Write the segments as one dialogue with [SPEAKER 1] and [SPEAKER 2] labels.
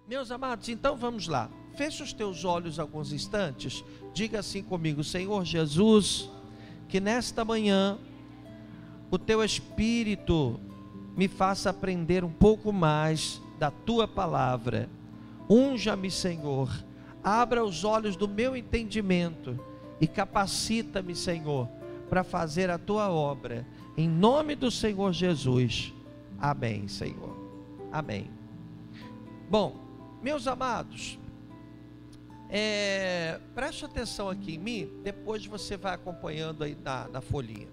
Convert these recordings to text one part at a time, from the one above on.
[SPEAKER 1] Meus amados, então vamos lá. Feche os teus olhos alguns instantes. Diga assim comigo: Senhor Jesus, que nesta manhã o teu Espírito me faça aprender um pouco mais da tua palavra. Unja-me, Senhor. Abra os olhos do meu entendimento e capacita-me, Senhor, para fazer a tua obra. Em nome do Senhor Jesus. Amém, Senhor. Amém. Bom, meus amados, preste atenção aqui em mim, depois você vai acompanhando aí na folhinha.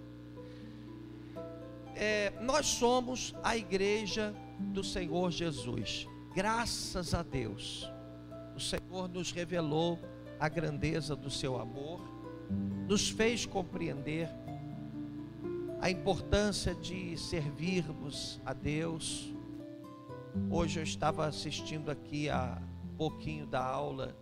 [SPEAKER 1] Nós somos a igreja do Senhor Jesus. Graças a Deus, o Senhor nos revelou a grandeza do seu amor, nos fez compreender a importância de servirmos a Deus. Hoje eu estava assistindo aqui a pouquinho da aula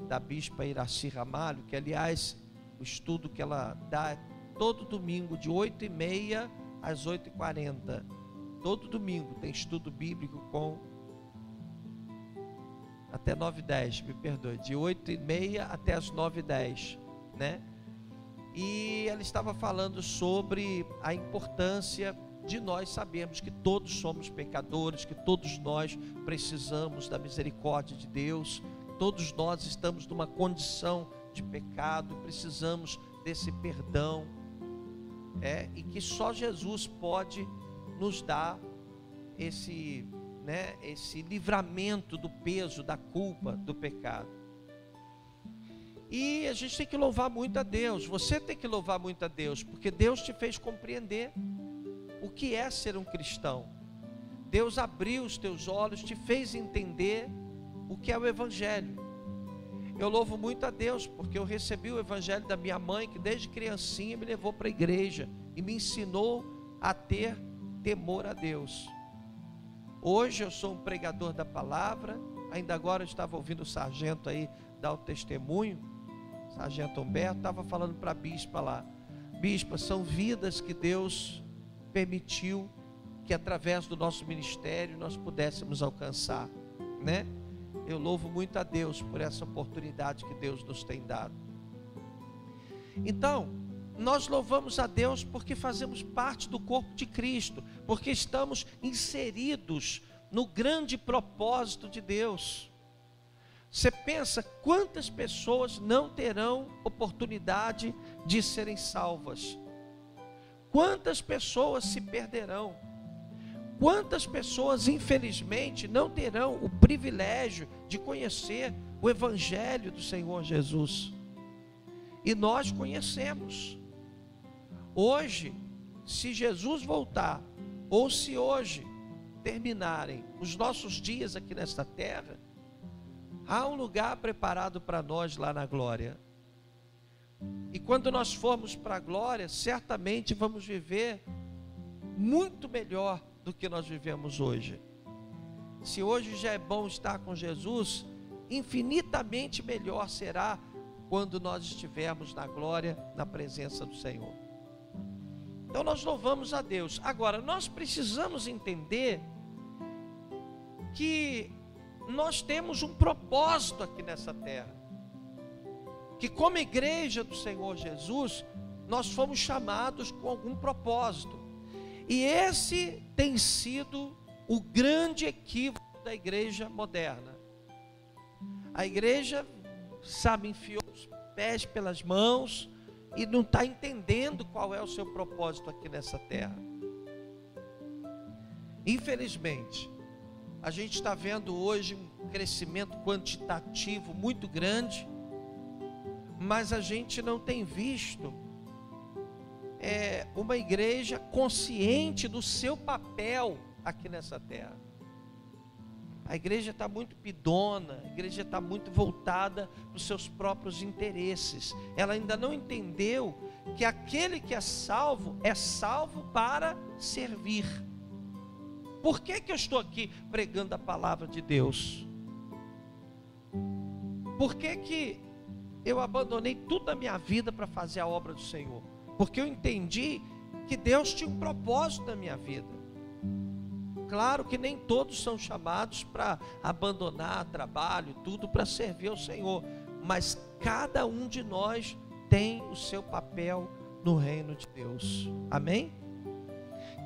[SPEAKER 1] da Bispa Iraci Ramalho, que aliás, o estudo que ela dá todo domingo, de 8h30 às 8h40. Todo domingo tem estudo bíblico até 9h10, me perdoe, de 8h30 até as 9h10, né? E ela estava falando sobre a importância de nós sabermos que todos somos pecadores, que todos nós precisamos da misericórdia de Deus, todos nós estamos numa condição de pecado, precisamos desse perdão, e que só Jesus pode nos dar esse livramento do peso, da culpa, do pecado. E a gente tem que louvar muito a Deus. Você tem que louvar muito a Deus, porque Deus te fez compreender o que é ser um cristão. Deus abriu os teus olhos, te fez entender o que é o Evangelho. Eu louvo muito a Deus, porque eu recebi o Evangelho da minha mãe, que desde criancinha me levou para a igreja e me ensinou a ter temor a Deus. Hoje eu sou um pregador da palavra. Ainda agora eu estava ouvindo o sargento aí dar o testemunho, sargento Humberto, estava falando para a bispa lá: bispa, são vidas que Deus permitiu que através do nosso ministério nós pudéssemos alcançar, né? Eu louvo muito a Deus por essa oportunidade que Deus nos tem dado. Então, nós louvamos a Deus porque fazemos parte do corpo de Cristo, porque estamos inseridos no grande propósito de Deus. Você pensa quantas pessoas não terão oportunidade de serem salvas? Quantas pessoas se perderão? Quantas pessoas, infelizmente, não terão o privilégio de conhecer o Evangelho do Senhor Jesus? E nós conhecemos. Hoje, se Jesus voltar, ou se hoje terminarem os nossos dias aqui nesta terra, há um lugar preparado para nós lá na glória. E quando nós formos para a glória, certamente vamos viver muito melhor do que nós vivemos hoje. Se hoje já é bom estar com Jesus, infinitamente melhor será quando nós estivermos na glória, na presença do Senhor. Então nós louvamos a Deus. Agora, nós precisamos entender que nós temos um propósito aqui nessa terra, que como igreja do Senhor Jesus, nós fomos chamados com algum propósito. E esse tem sido o grande equívoco da igreja moderna. A igreja, enfiou os pés pelas mãos e não está entendendo qual é o seu propósito aqui nessa terra. Infelizmente, a gente está vendo hoje um crescimento quantitativo muito grande, mas a gente não tem visto uma igreja consciente do seu papel aqui nessa terra. A igreja está muito pidona, a igreja está muito voltada para os seus próprios interesses. Ela ainda não entendeu que aquele que é salvo para servir. Por que eu estou aqui pregando a palavra de Deus? Por que eu abandonei tudo a minha vida para fazer a obra do Senhor? Porque eu entendi que Deus tinha um propósito na minha vida. Claro que nem todos são chamados para abandonar trabalho, tudo para servir ao Senhor, mas cada um de nós tem o seu papel no reino de Deus. Amém?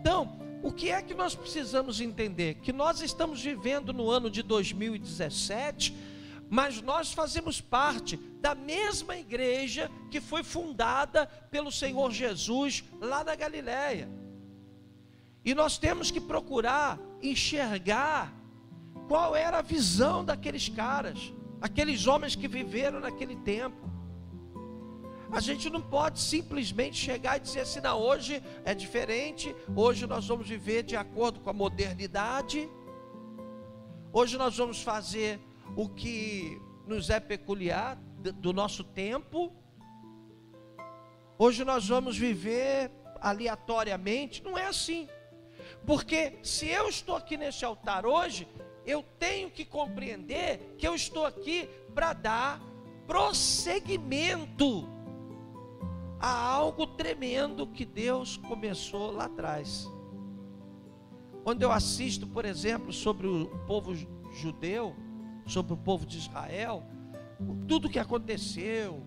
[SPEAKER 1] Então, o que é que nós precisamos entender? Que nós estamos vivendo no ano de 2017, mas nós fazemos parte da mesma igreja que foi fundada pelo Senhor Jesus lá na Galileia. E nós temos que procurar enxergar qual era a visão daqueles caras, aqueles homens que viveram naquele tempo. A gente não pode simplesmente chegar e dizer assim, não, hoje é diferente, hoje nós vamos viver de acordo com a modernidade, hoje nós vamos fazer o que nos é peculiar do nosso tempo, hoje nós vamos viver aleatoriamente. Não é assim, porque se eu estou aqui nesse altar hoje, eu tenho que compreender que eu estou aqui para dar prosseguimento a algo tremendo que Deus começou lá atrás. Quando eu assisto, por exemplo, sobre o povo judeu, sobre o povo de Israel, tudo que aconteceu,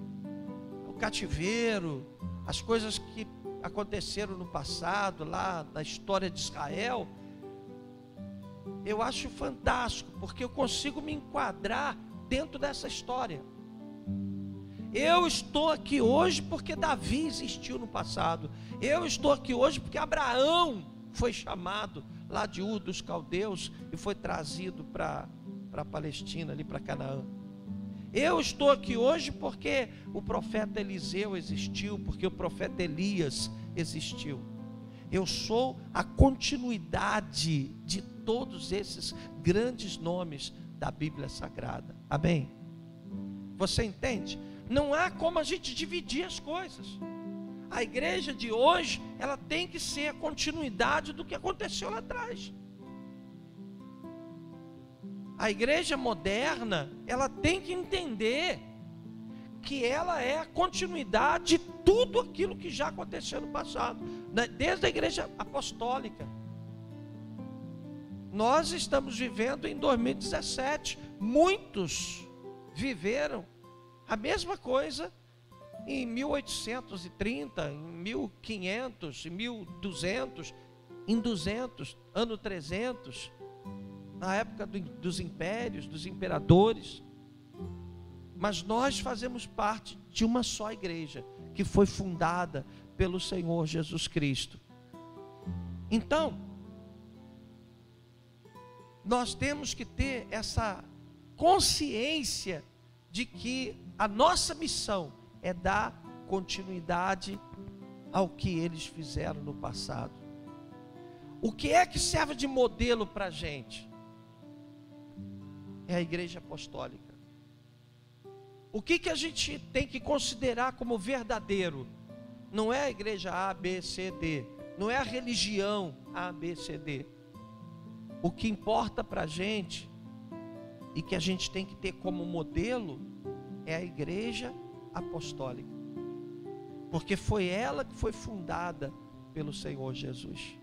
[SPEAKER 1] o cativeiro, as coisas que aconteceram no passado, lá na história de Israel, eu acho fantástico, porque eu consigo me enquadrar dentro dessa história. Eu estou aqui hoje porque Davi existiu no passado. Eu estou aqui hoje porque Abraão foi chamado lá de Ur dos Caldeus e foi trazido para a Palestina, ali para Canaã. Eu estou aqui hoje porque o profeta Eliseu existiu, porque o profeta Elias existiu. Eu sou a continuidade de todos esses grandes nomes da Bíblia Sagrada. Amém? Você entende? Não há como a gente dividir as coisas. A igreja de hoje, ela tem que ser a continuidade do que aconteceu lá atrás. A igreja moderna, ela tem que entender que ela é a continuidade de tudo aquilo que já aconteceu no passado, desde a igreja apostólica. Nós estamos vivendo em 2017, muitos viveram a mesma coisa em 1830, em 1500, em 1200, em 200, ano 300, na época dos impérios, dos imperadores. Mas nós fazemos parte de uma só igreja, que foi fundada pelo Senhor Jesus Cristo. Então, nós temos que ter essa consciência de que a nossa missão é dar continuidade ao que eles fizeram no passado. O que é que serve de modelo para a gente? É a igreja apostólica. O que a gente tem que considerar como verdadeiro? Não é a igreja A, B, C, D. Não é a religião A, B, C, D. O que importa para a gente, e que a gente tem que ter como modelo, é a igreja apostólica. Porque foi ela que foi fundada pelo Senhor Jesus.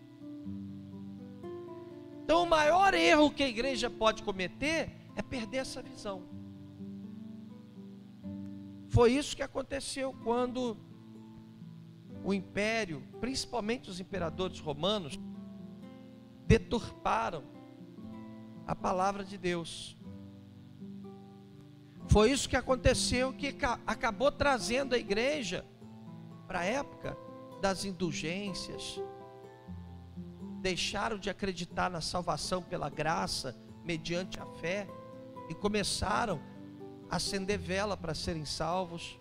[SPEAKER 1] Então o maior erro que a igreja pode cometer é perder essa visão. Foi isso que aconteceu quando o império, principalmente os imperadores romanos, deturparam a palavra de Deus. Foi isso que aconteceu, que acabou trazendo a igreja para a época das indulgências. Deixaram de acreditar na salvação pela graça, mediante a fé, e começaram a acender vela para serem salvos,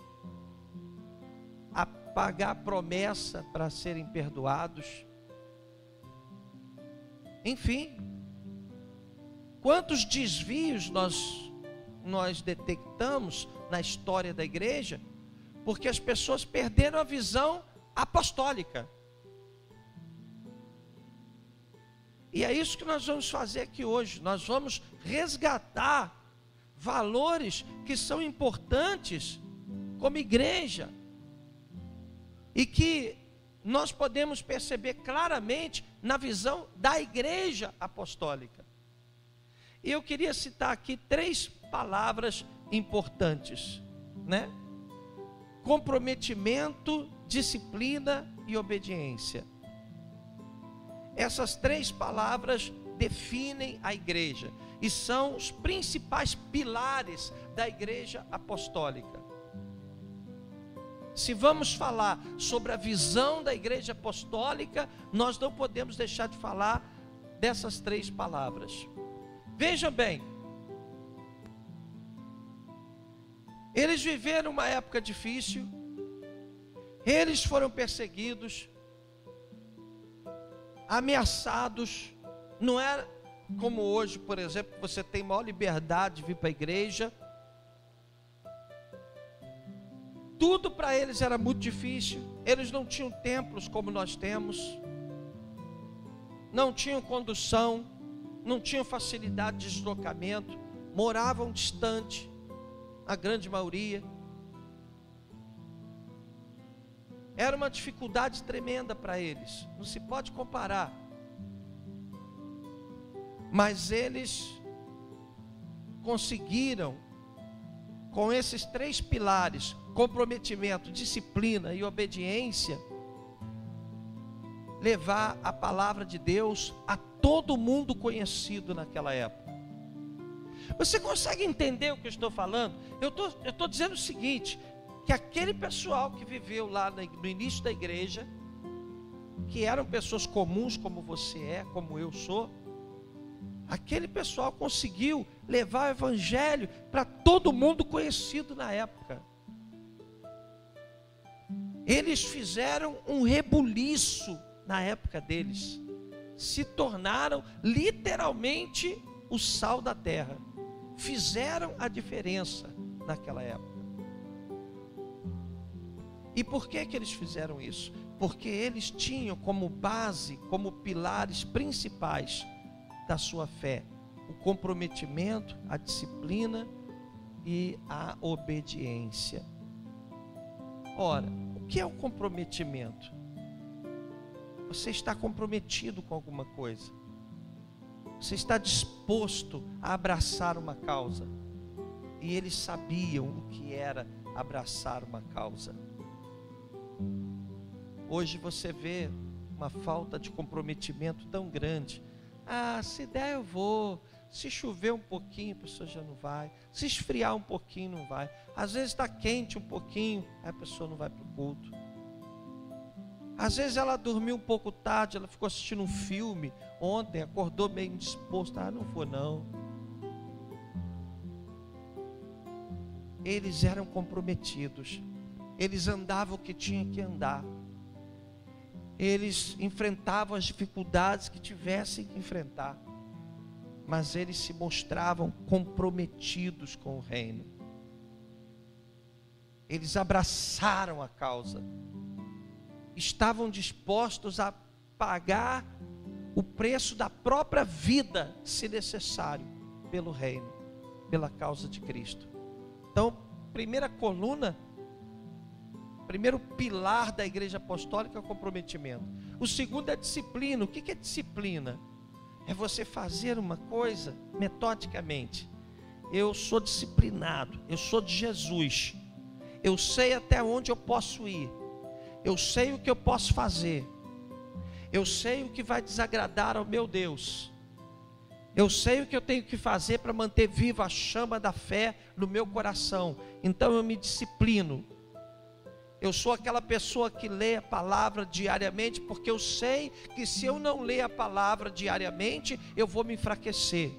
[SPEAKER 1] a pagar promessa para serem perdoados. Enfim, quantos desvios nós detectamos na história da igreja, porque as pessoas perderam a visão apostólica. E é isso que nós vamos fazer aqui hoje. Nós vamos resgatar valores que são importantes como igreja, e que nós podemos perceber claramente na visão da igreja apostólica. E eu queria citar aqui 3 palavras importantes, né? Comprometimento, disciplina e obediência. Essas 3 palavras definem a igreja e são os principais pilares da igreja apostólica. Se vamos falar sobre a visão da igreja apostólica, nós não podemos deixar de falar dessas 3 palavras. Veja bem, eles viveram uma época difícil, eles foram perseguidos, ameaçados. Não era como hoje, por exemplo, que você tem maior liberdade de vir para a igreja. Tudo para eles era muito difícil. Eles não tinham templos como nós temos, não tinham condução, não tinham facilidade de deslocamento, moravam distante, a grande maioria. Era uma dificuldade tremenda para eles, não se pode comparar. Mas eles conseguiram, com esses 3 pilares, comprometimento, disciplina e obediência, levar a palavra de Deus a todo mundo conhecido naquela época. Você consegue entender o que eu estou falando? Eu estou dizendo o seguinte, que aquele pessoal que viveu lá no início da igreja, que eram pessoas comuns como você é, como eu sou, aquele pessoal conseguiu levar o evangelho para todo mundo conhecido na época. Eles fizeram um rebuliço na época deles, se tornaram literalmente o sal da terra, fizeram a diferença naquela época. E por que eles fizeram isso? Porque eles tinham como base, como pilares principais da sua fé, o comprometimento, a disciplina e a obediência. Ora, o que é o comprometimento? Você está comprometido com alguma coisa, você está disposto a abraçar uma causa, e eles sabiam o que era abraçar uma causa. Hoje você vê uma falta de comprometimento tão grande. Ah, se der eu vou, se chover um pouquinho a pessoa já não vai, se esfriar um pouquinho não vai, às vezes está quente um pouquinho, a pessoa não vai para o culto. Às vezes ela dormiu um pouco tarde, ela ficou assistindo um filme ontem, acordou meio indisposta, ah, não vou não. Eles eram comprometidos, eles andavam o que tinha que andar, eles enfrentavam as dificuldades que tivessem que enfrentar, mas eles se mostravam comprometidos com o reino. Eles abraçaram a causa, estavam dispostos a pagar o preço da própria vida, se necessário, pelo reino, pela causa de Cristo. Então, primeira coluna, primeiro pilar da igreja apostólica é o comprometimento. O segundo é a disciplina. O que é disciplina? É você fazer uma coisa metodicamente. Eu sou disciplinado, eu sou de Jesus, eu sei até onde eu posso ir, eu sei o que eu posso fazer, eu sei o que vai desagradar ao meu Deus, eu sei o que eu tenho que fazer para manter viva a chama da fé no meu coração. Então eu me disciplino. Eu sou aquela pessoa que lê a palavra diariamente, porque eu sei que se eu não ler a palavra diariamente, eu vou me enfraquecer.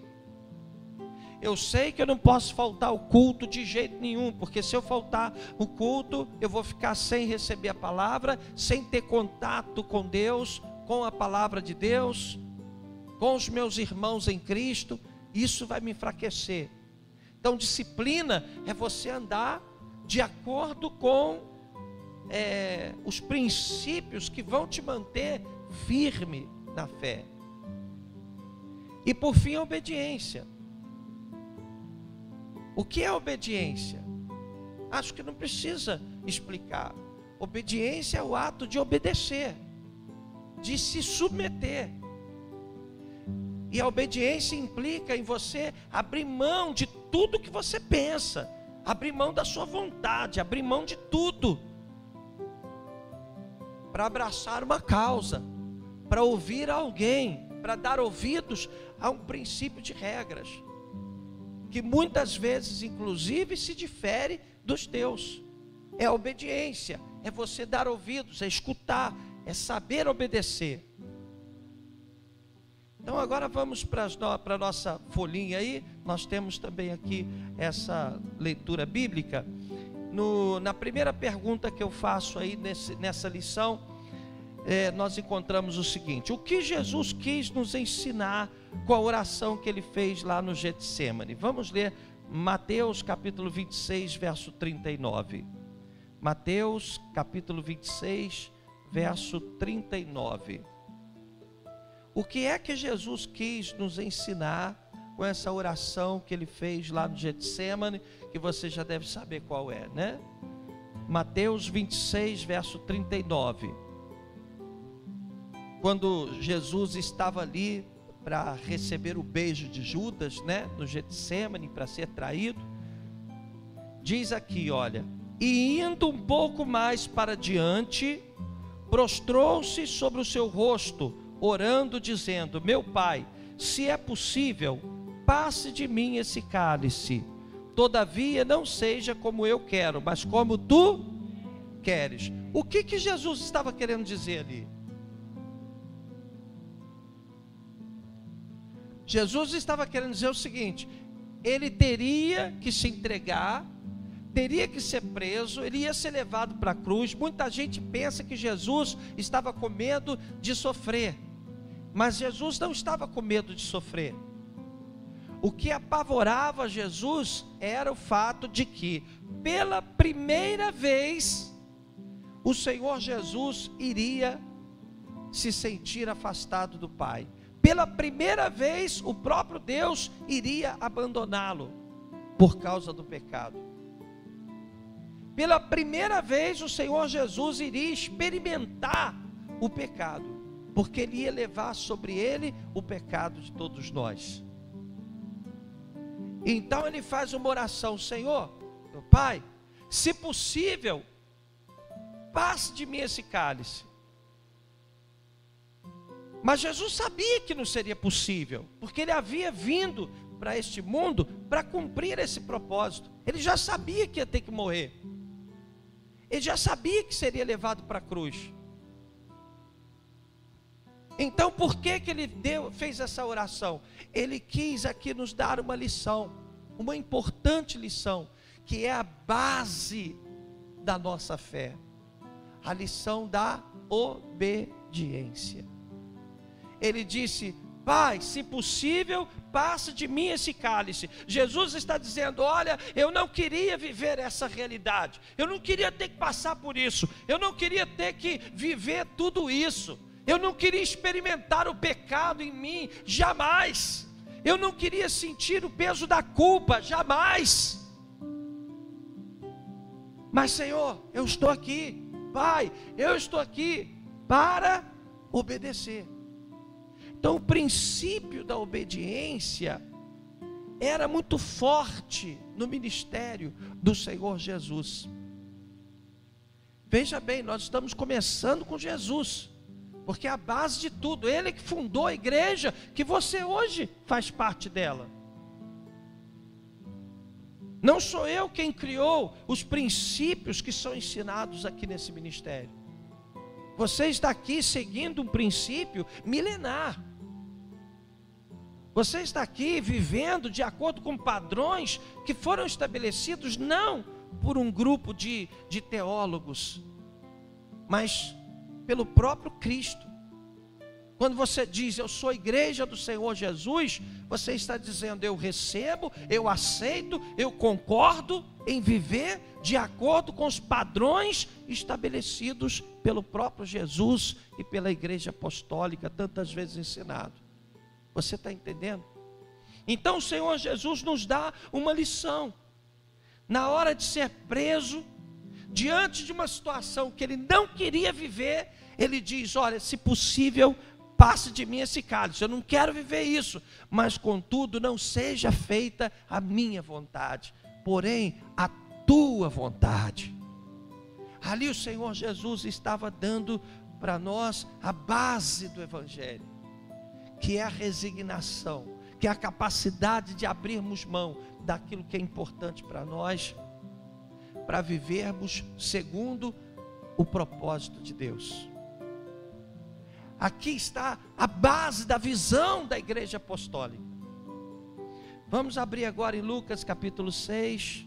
[SPEAKER 1] Eu sei que eu não posso faltar o culto de jeito nenhum, porque se eu faltar o culto, eu vou ficar sem receber a palavra, sem ter contato com Deus, com a palavra de Deus, com os meus irmãos em Cristo. Isso vai me enfraquecer. Então disciplina é você andar de acordo com os princípios que vão te manter firme na fé. E por fim, a obediência. O que é obediência? Acho que não precisa explicar. Obediência é o ato de obedecer, de se submeter. E a obediência implica em você abrir mão de tudo que você pensa, abrir mão da sua vontade, abrir mão de tudo, para abraçar uma causa, para ouvir alguém, para dar ouvidos a um princípio de regras, que muitas vezes, inclusive, se difere dos teus. É a obediência, é você dar ouvidos, é escutar, é saber obedecer. Então agora vamos para a nossa folhinha aí. Nós temos também aqui essa leitura bíblica. Na primeira pergunta que eu faço aí nessa lição, nós encontramos o seguinte: o que Jesus quis nos ensinar com a oração que ele fez lá no Getsêmani? Vamos ler Mateus capítulo 26, verso 39. Mateus capítulo 26, verso 39. O que é que Jesus quis nos ensinar com essa oração que ele fez lá no Getsêmani, que você já deve saber qual é, né? Mateus 26, verso 39. Quando Jesus estava ali para receber o beijo de Judas, né, no Getsêmani, para ser traído, diz aqui, olha: e indo um pouco mais para diante, prostrou-se sobre o seu rosto, orando, dizendo: meu Pai, se é possível, passe de mim esse cálice, todavia não seja como eu quero, mas como tu queres. O que Jesus estava querendo dizer ali? Jesus estava querendo dizer o seguinte: ele teria que se entregar, teria que ser preso, ele ia ser levado para a cruz. Muita gente pensa que Jesus estava com medo de sofrer, mas Jesus não estava com medo de sofrer. O que apavorava Jesus era o fato de que, pela primeira vez, o Senhor Jesus iria se sentir afastado do Pai. Pela primeira vez, o próprio Deus iria abandoná-lo por causa do pecado. Pela primeira vez, o Senhor Jesus iria experimentar o pecado, porque ele ia levar sobre ele o pecado de todos nós. Então ele faz uma oração: Senhor, meu Pai, se possível, passe de mim esse cálice. Mas Jesus sabia que não seria possível, porque ele havia vindo para este mundo para cumprir esse propósito. Ele já sabia que ia ter que morrer, ele já sabia que seria levado para a cruz. Então por que ele fez essa oração? Ele quis aqui nos dar uma lição, uma importante lição, que é a base da nossa fé, a lição da obediência. Ele disse: Pai, se possível, passe de mim esse cálice. Jesus está dizendo: olha, eu não queria viver essa realidade, eu não queria ter que passar por isso, eu não queria ter que viver tudo isso, eu não queria experimentar o pecado em mim, jamais. Eu não queria sentir o peso da culpa, jamais. Mas Senhor, eu estou aqui. Pai, eu estou aqui para obedecer. Então o princípio da obediência era muito forte no ministério do Senhor Jesus. Veja bem, nós estamos começando com Jesus, porque é a base de tudo. Ele que fundou a igreja, que você hoje faz parte dela. Não sou eu quem criou os princípios que são ensinados aqui nesse ministério. Você está aqui seguindo um princípio milenar. Você está aqui vivendo de acordo com padrões que foram estabelecidos não por um grupo de teólogos, mas pelo próprio Cristo. Quando você diz: eu sou a igreja do Senhor Jesus, você está dizendo: eu recebo, eu aceito, eu concordo em viver de acordo com os padrões estabelecidos pelo próprio Jesus e pela igreja apostólica, tantas vezes ensinado. Você está entendendo? Então o Senhor Jesus nos dá uma lição. Na hora de ser preso, diante de uma situação que ele não queria viver, ele diz: olha, se possível, passe de mim esse cálice, eu não quero viver isso, mas contudo não seja feita a minha vontade, porém a tua vontade. Ali o Senhor Jesus estava dando para nós a base do Evangelho, que é a resignação, que é a capacidade de abrirmos mão daquilo que é importante para nós, para vivermos segundo o propósito de Deus. Aqui está a base da visão da igreja apostólica. Vamos abrir agora em Lucas capítulo 6.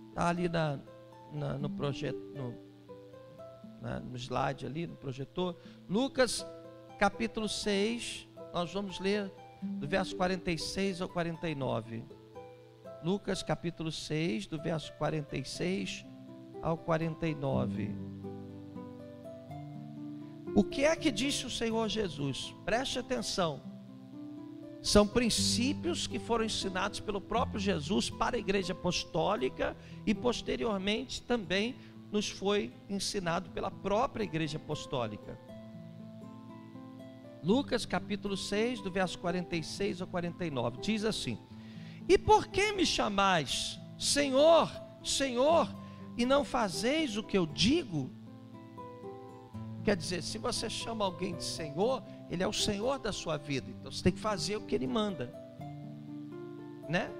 [SPEAKER 1] Está ali no projeto, no slide ali, no projetor. Lucas capítulo 6, nós vamos ler do verso 46 ao 49. Lucas capítulo 6, do verso 46 ao 49. O que é que disse o Senhor Jesus? Preste atenção. São princípios que foram ensinados pelo próprio Jesus para a igreja apostólica e posteriormente também nos foi ensinado pela própria igreja apostólica. Lucas capítulo 6, do verso 46 ao 49, diz assim: e por que me chamais Senhor, Senhor, e não fazeis o que eu digo? Quer dizer, se você chama alguém de Senhor, Ele é o Senhor da sua vida, então você tem que fazer o que Ele manda, né?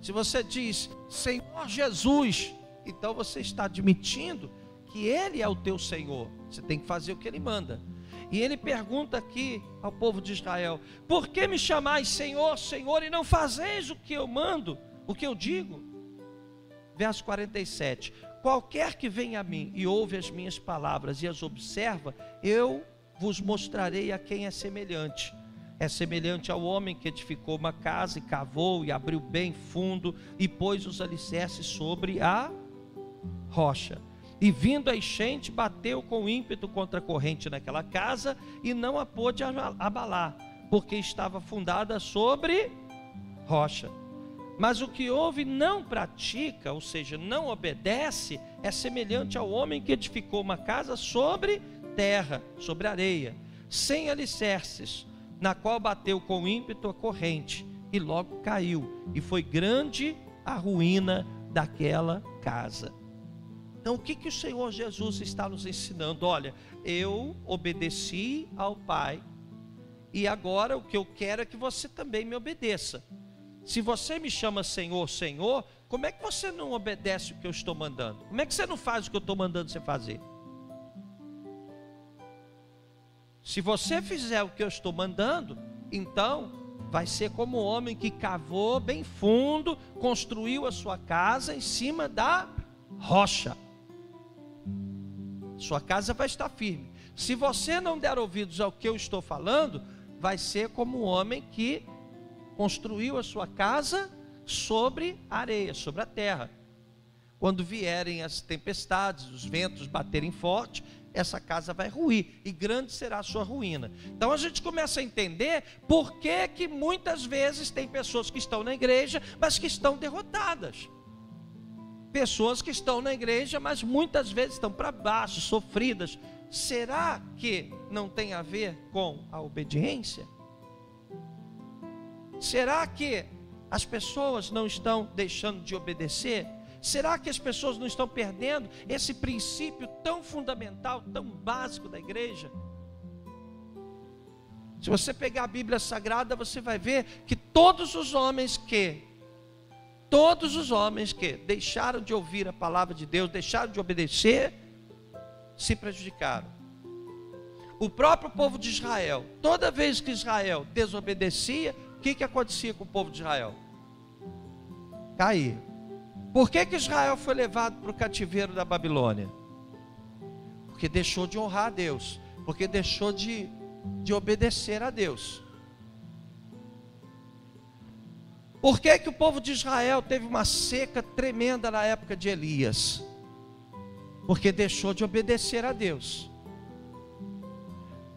[SPEAKER 1] Se você diz Senhor Jesus, então você está admitindo que Ele é o teu Senhor, você tem que fazer o que Ele manda. E Ele pergunta aqui ao povo de Israel: por que me chamais Senhor, Senhor, e não fazeis o que eu mando, o que eu digo? Verso 47: qualquer que vem a mim e ouve as minhas palavras e as observa, eu vos mostrarei a quem é semelhante. É semelhante ao homem que edificou uma casa e cavou e abriu bem fundo e pôs os alicerces sobre a rocha. E vindo a enchente, bateu com ímpeto contra a corrente naquela casa e não a pôde abalar, porque estava fundada sobre rocha. Mas o que ouve e não pratica, ou seja, não obedece, é semelhante ao homem que edificou uma casa sobre terra, sobre areia, sem alicerces, na qual bateu com ímpeto a corrente, e logo caiu, e foi grande a ruína daquela casa. Então o que o Senhor Jesus está nos ensinando? Olha, eu obedeci ao Pai, e agora o que eu quero é que você também me obedeça. Se você me chama Senhor, Senhor, como é que você não obedece o que eu estou mandando? Como é que você não faz o que eu estou mandando você fazer? Se você fizer o que eu estou mandando, então vai ser como o homem que cavou bem fundo, construiu a sua casa em cima da rocha. Sua casa vai estar firme. Se você não der ouvidos ao que eu estou falando, vai ser como o homem que construiu a sua casa sobre a areia, sobre a terra. Quando vierem as tempestades, os ventos baterem forte, essa casa vai ruir, e grande será a sua ruína. Então a gente começa a entender por que muitas vezes tem pessoas que estão na igreja, mas que estão derrotadas. Pessoas que estão na igreja, mas muitas vezes estão para baixo, sofridas. Será que não tem a ver com a obediência? Será que as pessoas não estão deixando de obedecer? Será que as pessoas não estão perdendo esse princípio tão fundamental, tão básico da igreja? Se você pegar a Bíblia Sagrada, você vai ver que todos os homens que deixaram de ouvir a palavra de Deus, deixaram de obedecer, se prejudicaram. O próprio povo de Israel, toda vez que Israel desobedecia, o que acontecia com o povo de Israel? Caía. Por que Israel foi levado para o cativeiro da Babilônia? Porque deixou de honrar a Deus, porque deixou de obedecer a Deus. Por que o povo de Israel teve uma seca tremenda na época de Elias? Porque deixou de obedecer a Deus.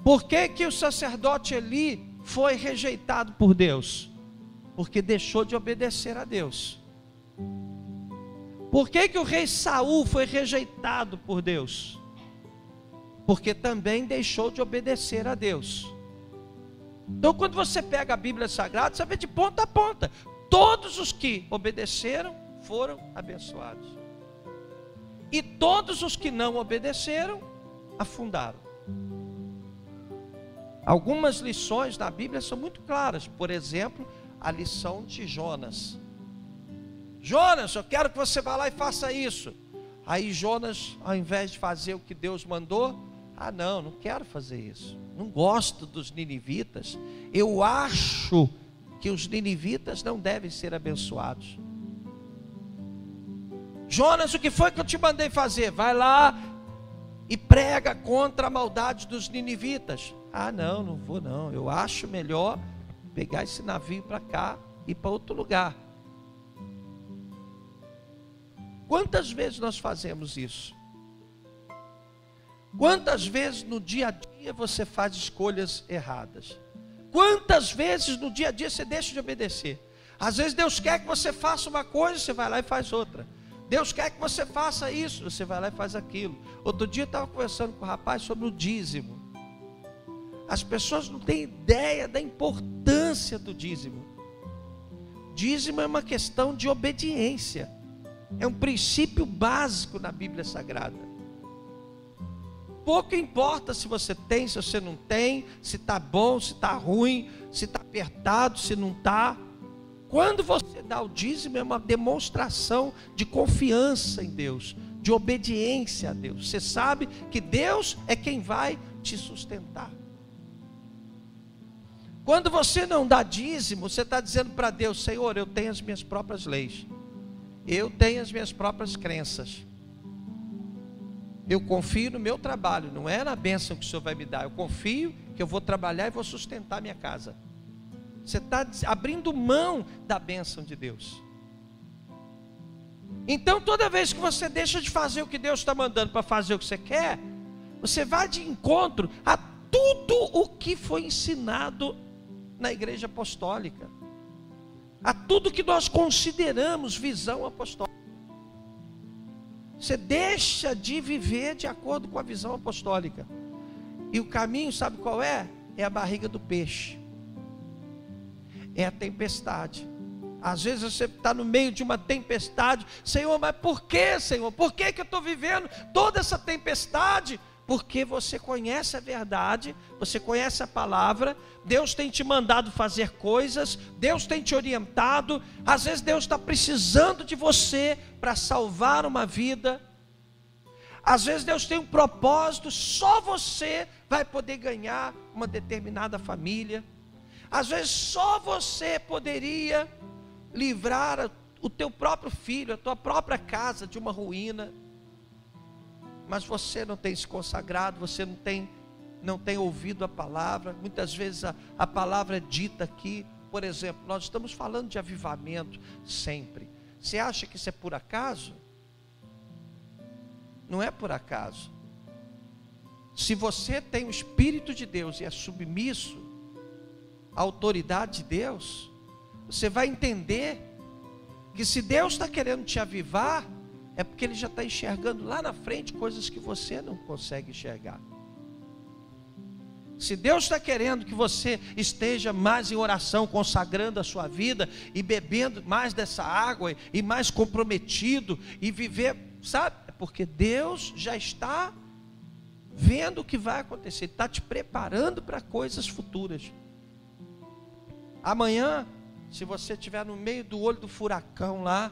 [SPEAKER 1] Por que o sacerdote Eli foi rejeitado por Deus? Porque deixou de obedecer a Deus. Por que o rei Saul foi rejeitado por Deus? Porque também deixou de obedecer a Deus. Então, quando você pega a Bíblia Sagrada, você vê de ponta a ponta, todos os que obedeceram foram abençoados, e todos os que não obedeceram afundaram. Algumas lições na Bíblia são muito claras. Por exemplo, a lição de Jonas. Jonas, eu quero que você vá lá e faça isso. Aí Jonas, ao invés de fazer o que Deus mandou, não quero fazer isso, não gosto dos ninivitas, eu acho que os ninivitas não devem ser abençoados. Jonas, o que foi que eu te mandei fazer? Vai lá e prega contra a maldade dos ninivitas. Não vou não, eu acho melhor pegar esse navio para cá e ir para outro lugar. Quantas vezes nós fazemos isso? Quantas vezes no dia a dia você faz escolhas erradas? Quantas vezes no dia a dia você deixa de obedecer? Às vezes Deus quer que você faça uma coisa, você vai lá e faz outra. Deus quer que você faça isso, você vai lá e faz aquilo. Outro dia eu estava conversando com o rapaz sobre o dízimo. As pessoas não têm ideia da importância do dízimo. Dízimo é uma questão de obediência. É um princípio básico na Bíblia Sagrada. Pouco importa se você tem, se você não tem, se está bom, se está ruim, se está apertado, se não está. Quando você dá o dízimo, é uma demonstração de confiança em Deus, de obediência a Deus. Você sabe que Deus é quem vai te sustentar. Quando você não dá dízimo, você está dizendo para Deus: Senhor, eu tenho as minhas próprias leis, eu tenho as minhas próprias crenças, eu confio no meu trabalho, não é na bênção que o Senhor vai me dar, eu confio que eu vou trabalhar e vou sustentar minha casa. Você está abrindo mão da bênção de Deus. Então toda vez que você deixa de fazer o que Deus está mandando para fazer o que você quer, você vai de encontro a tudo o que foi ensinado na igreja apostólica, a tudo que nós consideramos visão apostólica. Você deixa de viver de acordo com a visão apostólica. E o caminho, sabe qual é? É a barriga do peixe. É a tempestade. Às vezes você está no meio de uma tempestade. Senhor, mas por que, Senhor? Por que eu estou vivendo toda essa tempestade? Porque você conhece a verdade, você conhece a palavra. Deus tem te mandado fazer coisas, Deus tem te orientado. Às vezes Deus está precisando de você para salvar uma vida. Às vezes Deus tem um propósito, só você vai poder ganhar uma determinada família. Às vezes só você poderia livrar o teu próprio filho, a tua própria casa de uma ruína. Mas você não tem se consagrado, você não tem ouvido a palavra. Muitas vezes a palavra é dita aqui. Por exemplo, nós estamos falando de avivamento sempre. Você acha que isso é por acaso? Não é por acaso. Se você tem o Espírito de Deus e é submisso à autoridade de Deus, você vai entender que se Deus está querendo te avivar, é porque Ele já está enxergando lá na frente coisas que você não consegue enxergar. Se Deus está querendo que você esteja mais em oração, consagrando a sua vida e bebendo mais dessa água e mais comprometido e viver, sabe? É porque Deus já está vendo o que vai acontecer, está te preparando para coisas futuras. Amanhã, se você estiver no meio do olho do furacão lá,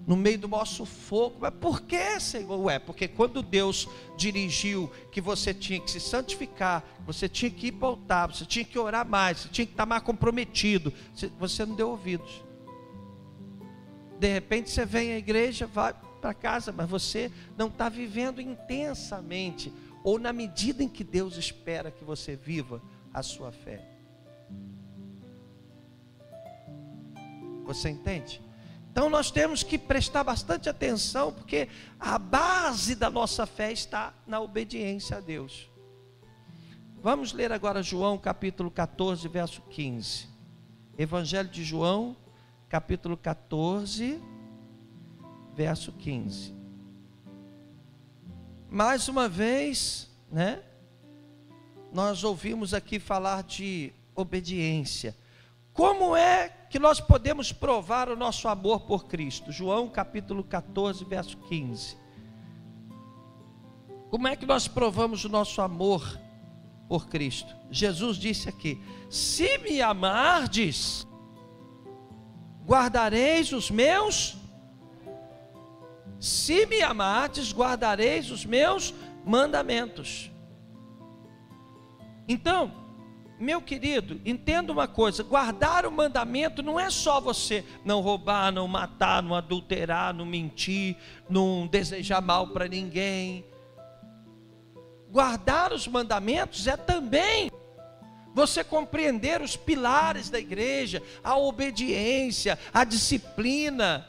[SPEAKER 1] no meio do maior sufoco, mas por que, Senhor? Porque quando Deus dirigiu que você tinha que se santificar, você tinha que ir para o altar, você tinha que orar mais, você tinha que estar mais comprometido, você não deu ouvidos. De repente você vem à igreja, vai para casa, mas você não está vivendo intensamente, ou na medida em que Deus espera que você viva a sua fé. Você entende? Então nós temos que prestar bastante atenção, porque a base da nossa fé está na obediência a Deus. Vamos ler agora João capítulo 14, verso 15. Evangelho de João, capítulo 14, verso 15. Mais uma vez, né? Nós ouvimos aqui falar de obediência. Como é que nós podemos provar o nosso amor por Cristo? João capítulo 14, verso 15. Como é que nós provamos o nosso amor por Cristo? Jesus disse aqui: se me amardes, guardareis os meus. Se me amardes, guardareis os meus mandamentos. Então, meu querido, entenda uma coisa: guardar o mandamento não é só você não roubar, não matar, não adulterar, não mentir, não desejar mal para ninguém. Guardar os mandamentos é também você compreender os pilares da igreja, a obediência, a disciplina,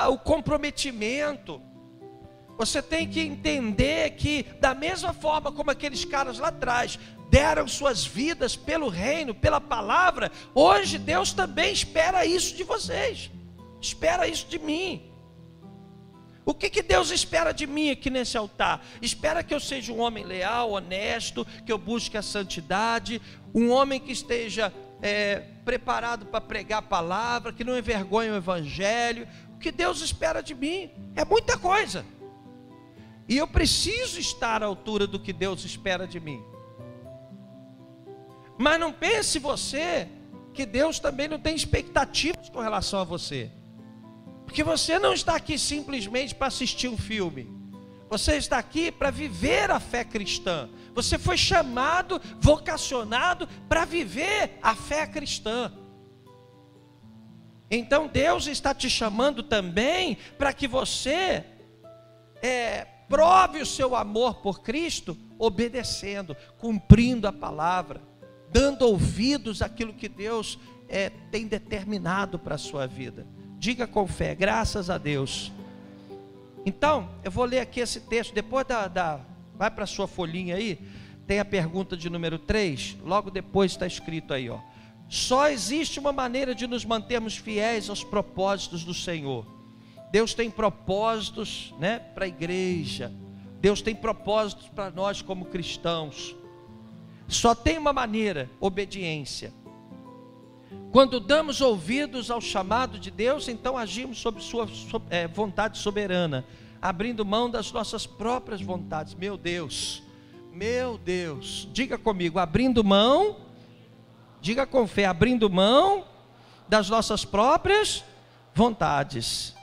[SPEAKER 1] o comprometimento. Você tem que entender que, da mesma forma como aqueles caras lá atrás deram suas vidas pelo reino, pela palavra, hoje Deus também espera isso de vocês, espera isso de mim. O que Deus espera de mim aqui nesse altar? Espera que eu seja um homem leal, honesto, que eu busque a santidade, um homem que esteja preparado para pregar a palavra, que não envergonhe o evangelho. O que Deus espera de mim é muita coisa, e eu preciso estar à altura do que Deus espera de mim. Mas não pense você que Deus também não tem expectativas com relação a você, porque você não está aqui simplesmente para assistir um filme, você está aqui para viver a fé cristã. Você foi chamado, vocacionado para viver a fé cristã. Então Deus está te chamando também para que você prove o seu amor por Cristo, obedecendo, cumprindo a palavra, dando ouvidos àquilo que Deus tem determinado para a sua vida. Diga com fé: graças a Deus. Então, eu vou ler aqui esse texto, depois vai para a sua folhinha aí, tem a pergunta de número 3, logo depois está escrito aí, ó: só existe uma maneira de nos mantermos fiéis aos propósitos do Senhor. Deus tem propósitos, né, para a igreja, Deus tem propósitos para nós como cristãos. Só tem uma maneira: obediência. Quando damos ouvidos ao chamado de Deus, então agimos sob sua vontade soberana, abrindo mão das nossas próprias vontades. Meu Deus, diga comigo: abrindo mão, diga com fé, abrindo mão das nossas próprias vontades.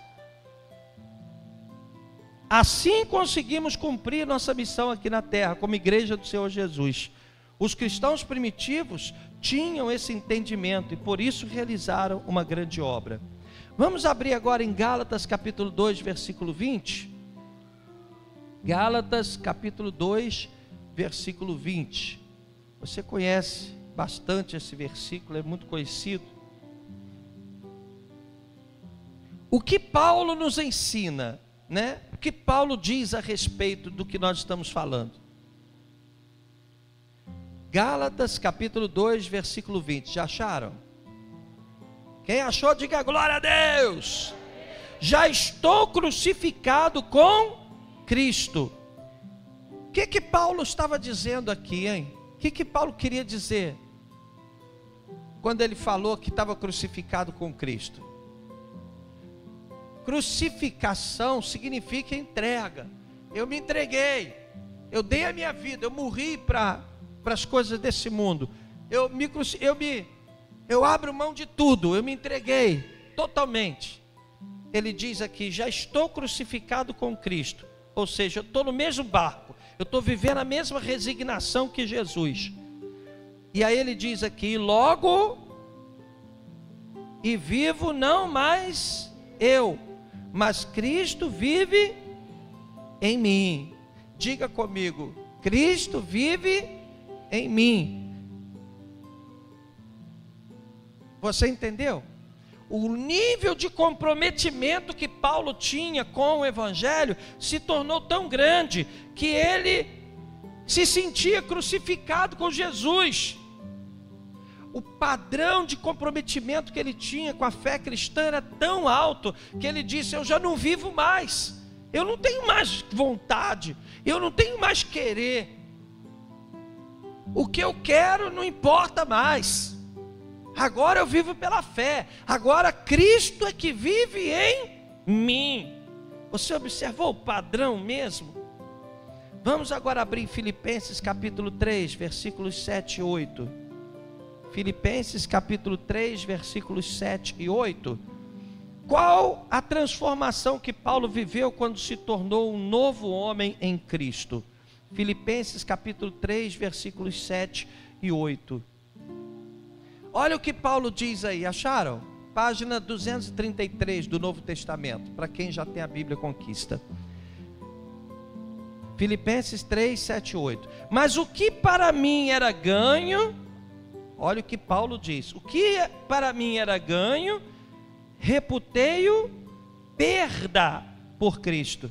[SPEAKER 1] Assim conseguimos cumprir nossa missão aqui na terra, como igreja do Senhor Jesus. Os cristãos primitivos tinham esse entendimento e por isso realizaram uma grande obra. Vamos abrir agora em Gálatas capítulo 2, versículo 20. Gálatas capítulo 2, versículo 20. Você conhece bastante esse versículo, é muito conhecido. O que Paulo nos ensina, né? O que Paulo diz a respeito do que nós estamos falando? Gálatas capítulo 2, versículo 20, já acharam? Quem achou, diga glória a Deus. Já estou crucificado com Cristo. O que Paulo estava dizendo aqui, hein? O que Paulo queria dizer quando ele falou que estava crucificado com Cristo? Crucificação significa entrega. Eu me entreguei, eu dei a minha vida, eu morri para as coisas desse mundo, eu abro mão de tudo, eu me entreguei totalmente. Ele diz aqui: já estou crucificado com Cristo, ou seja, eu estou no mesmo barco, eu estou vivendo a mesma resignação que Jesus. E aí ele diz aqui: logo e vivo não mais eu, mas Cristo vive em mim. Diga comigo: Cristo vive em mim. Você entendeu? O nível de comprometimento que Paulo tinha com o evangelho se tornou tão grande que ele se sentia crucificado com Jesus. o padrão de comprometimento que ele tinha com a fé cristã era tão alto, que ele disse: eu já não vivo mais, eu não tenho mais vontade, eu não tenho mais querer, o que eu quero não importa mais, agora eu vivo pela fé, agora Cristo é que vive em mim. Você observou o padrão mesmo? Vamos agora abrir em Filipenses capítulo 3, versículos 7 e 8. Filipenses capítulo 3, versículos 7 e 8. Qual a transformação que Paulo viveu quando se tornou um novo homem em Cristo? Filipenses capítulo 3, versículos 7 e 8. Olha o que Paulo diz aí, acharam? Página 233 do Novo Testamento, para quem já tem a Bíblia Conquista. Filipenses 3, 7 e 8. Mas o que para mim era ganho, olha o que Paulo diz: o que para mim era ganho, reputei-o perda por Cristo.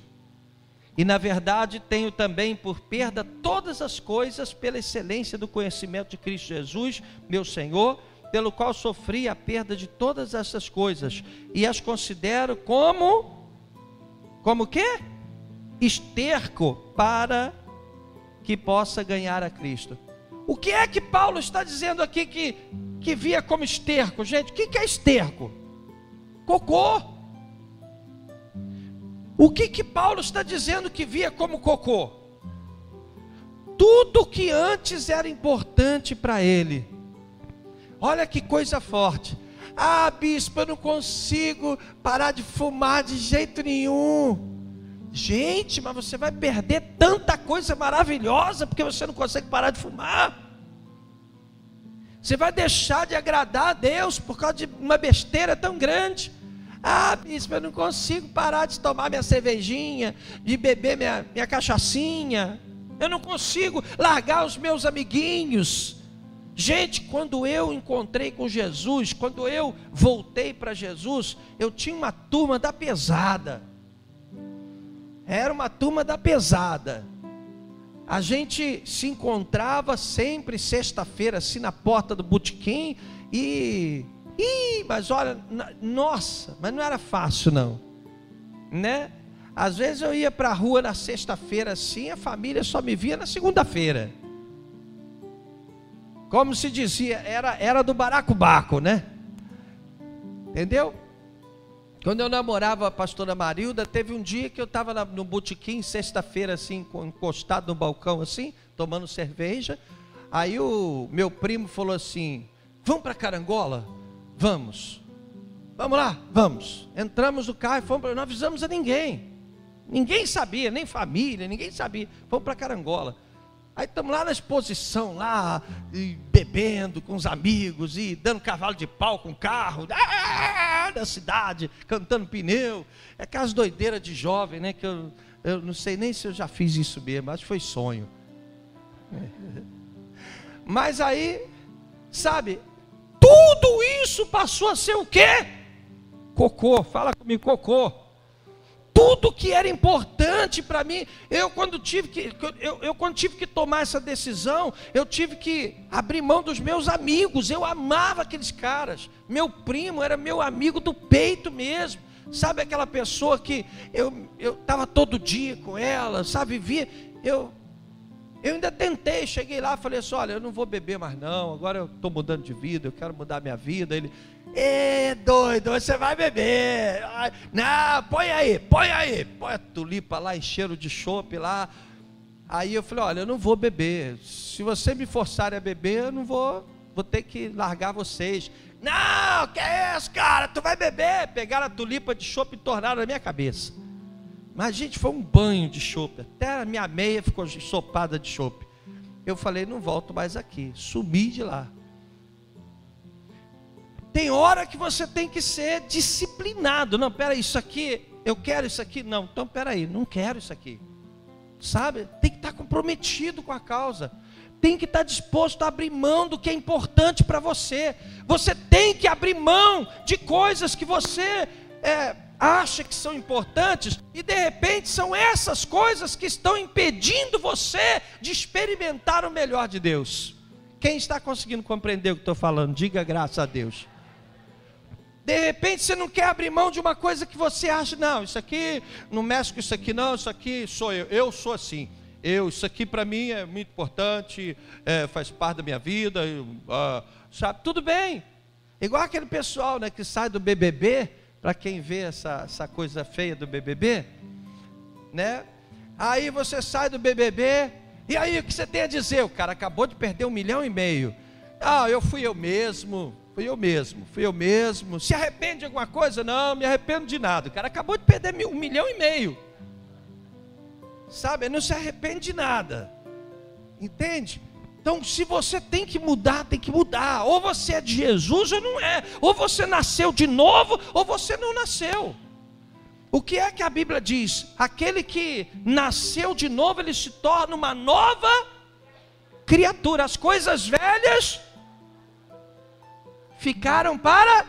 [SPEAKER 1] E na verdade tenho também por perda todas as coisas pela excelência do conhecimento de Cristo Jesus, meu Senhor, pelo qual sofri a perda de todas essas coisas, e as considero como o quê? Esterco, para que possa ganhar a Cristo. O que é que Paulo está dizendo aqui que via como esterco? Gente, o que é esterco? Cocô. O que Paulo está dizendo que via como cocô? Tudo que antes era importante para ele. Olha que coisa forte. Ah, bispo, eu não consigo parar de fumar de jeito nenhum. Gente, mas você vai perder tanta coisa maravilhosa porque você não consegue parar de fumar. Você vai deixar de agradar a Deus por causa de uma besteira tão grande. Ah, bispo, eu não consigo parar de tomar minha cervejinha, de beber minha cachaçinha. Eu não consigo largar os meus amiguinhos. Gente, quando eu encontrei com Jesus, quando eu voltei para Jesus, eu tinha uma turma da pesada. Era uma turma da pesada. A gente se encontrava sempre sexta-feira assim na porta do botequim mas olha, nossa, mas não era fácil não, né? Às vezes eu ia para a rua na sexta-feira assim, a família só me via na segunda-feira. Como se dizia, era do baracubaco, né? Entendeu? Quando eu namorava a pastora Marilda, teve um dia que eu estava no botequim, sexta-feira assim, encostado no balcão assim, tomando cerveja. Aí o meu primo falou assim: vamos para Carangola? Vamos. Vamos lá? Vamos. Entramos no carro e fomos, não avisamos a ninguém. Ninguém sabia, nem família, ninguém sabia. Fomos para Carangola. Aí estamos lá na exposição, lá, e bebendo com os amigos, e dando cavalo de pau com o carro, da cidade, cantando pneu. É aquelas doideiras de jovem, né? Que eu não sei nem se eu já fiz isso mesmo, acho que foi sonho. Mas aí, sabe, tudo isso passou a ser o quê? Cocô, fala comigo, cocô. Tudo que era importante para mim, eu quando tive que tomar essa decisão, eu tive que abrir mão dos meus amigos. Eu amava aqueles caras. Meu primo era meu amigo do peito mesmo. Sabe aquela pessoa que eu estava todo dia com ela, sabe, via. Eu ainda tentei, cheguei lá, falei assim: olha, eu não vou beber mais não, agora eu estou mudando de vida, eu quero mudar minha vida. Ele: doido, você vai beber. Não, põe a tulipa lá, encheram de chopp lá. Aí eu falei: olha, eu não vou beber, se você me forçar a beber, eu não vou ter que largar vocês. Não, que é isso, cara, tu vai beber. Pegaram a tulipa de chopp e tornaram na minha cabeça. Mas gente, foi um banho de chopp, até a minha meia ficou ensopada de chopp. Eu falei: não volto mais aqui, sumi de lá. Tem hora que você tem que ser disciplinado. Não, peraí, isso aqui, eu quero isso aqui. Não, então peraí, não quero isso aqui. Sabe, tem que estar comprometido com a causa. Tem que estar disposto a abrir mão do que é importante para você. Você tem que abrir mão de coisas que você acha que são importantes, e de repente são essas coisas que estão impedindo você de experimentar o melhor de Deus. Quem está conseguindo compreender o que estou falando? Diga graças a Deus. De repente você não quer abrir mão de uma coisa que você acha, não, isso aqui, não mexe com isso aqui não, isso aqui sou eu sou assim. Isso aqui para mim é muito importante, faz parte da minha vida, sabe? Tudo bem. Igual aquele pessoal, né, que sai do BBB, para quem vê essa coisa feia do BBB, né? Aí você sai do BBB, e aí o que você tem a dizer? O cara acabou de perder 1,5 milhão. Ah, fui eu mesmo. Se arrepende de alguma coisa? Não, me arrependo de nada. O cara acabou de perder 1,5 milhão. Sabe, não se arrepende de nada. Entende? Então, se você tem que mudar, tem que mudar. Ou você é de Jesus ou não é. Ou você nasceu de novo, ou você não nasceu. O que é que a Bíblia diz? Aquele que nasceu de novo, ele se torna uma nova criatura. As coisas velhas ficaram para...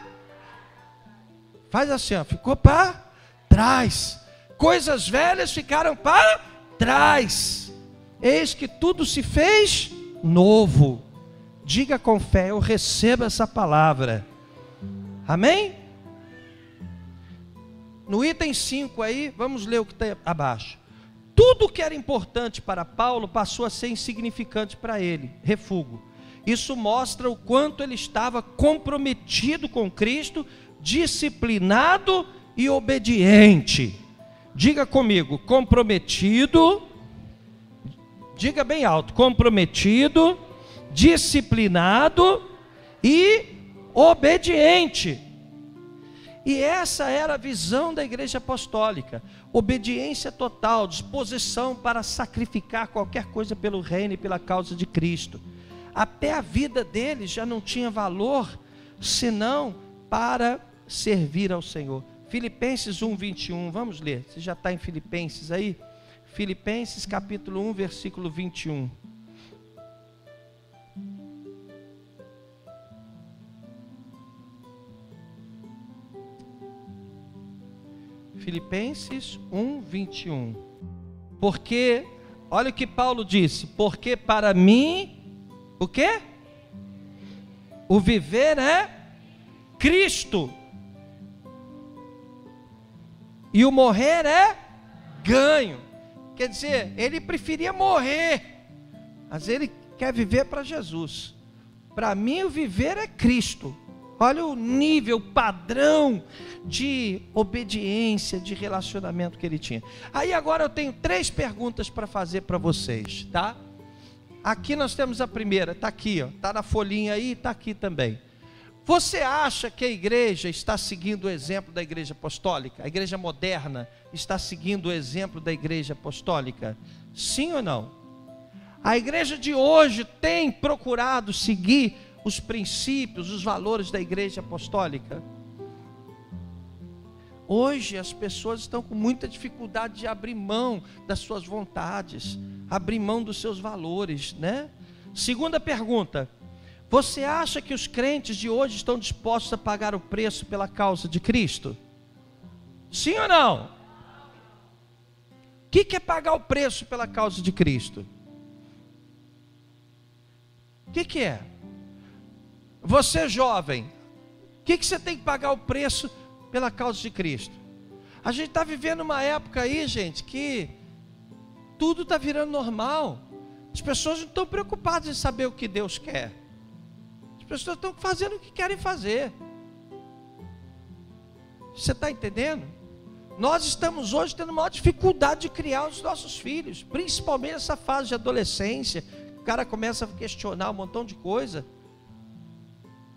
[SPEAKER 1] Faz assim, ó, ficou para trás. Coisas velhas ficaram para trás. Eis que tudo se fez novo. Diga com fé, eu recebo essa palavra. Amém? No item 5 aí, vamos ler o que está abaixo. Tudo que era importante para Paulo passou a ser insignificante para ele. Refúgio. Isso mostra o quanto ele estava comprometido com Cristo, disciplinado e obediente. Diga comigo, comprometido, diga bem alto, comprometido, disciplinado e obediente. E essa era a visão da igreja apostólica: obediência total, disposição para sacrificar qualquer coisa pelo reino e pela causa de Cristo. Até a vida deles já não tinha valor, senão para servir ao Senhor. Filipenses 1:21, vamos ler, você já está em Filipenses aí? Filipenses capítulo 1, versículo 21. Filipenses 1:21. Porque, olha o que Paulo disse, porque para mim, o quê? O viver é Cristo, e o morrer é ganho. Quer dizer, ele preferia morrer, mas ele quer viver para Jesus. Para mim o viver é Cristo. Olha o nível, o padrão de obediência, de relacionamento que ele tinha. Aí agora eu tenho 3 perguntas para fazer para vocês, tá? Aqui nós temos a primeira, está aqui, ó, está na folhinha aí, está aqui também. Você acha que a igreja está seguindo o exemplo da igreja apostólica? A igreja moderna está seguindo o exemplo da igreja apostólica? Sim ou não? A igreja de hoje tem procurado seguir os princípios, os valores da igreja apostólica? Hoje as pessoas estão com muita dificuldade de abrir mão das suas vontades, abrir mão dos seus valores, né? Segunda pergunta: você acha que os crentes de hoje estão dispostos a pagar o preço pela causa de Cristo? Sim ou não? O que é pagar o preço pela causa de Cristo? O que é? Você jovem, o que você tem que pagar o preço pela causa de Cristo? A gente está vivendo uma época aí, gente, que tudo está virando normal. As pessoas não estão preocupadas em saber o que Deus quer. As pessoas estão fazendo o que querem fazer. Você está entendendo? Nós estamos hoje tendo maior dificuldade de criar os nossos filhos, principalmente nessa fase de adolescência. O cara começa a questionar um montão de coisa.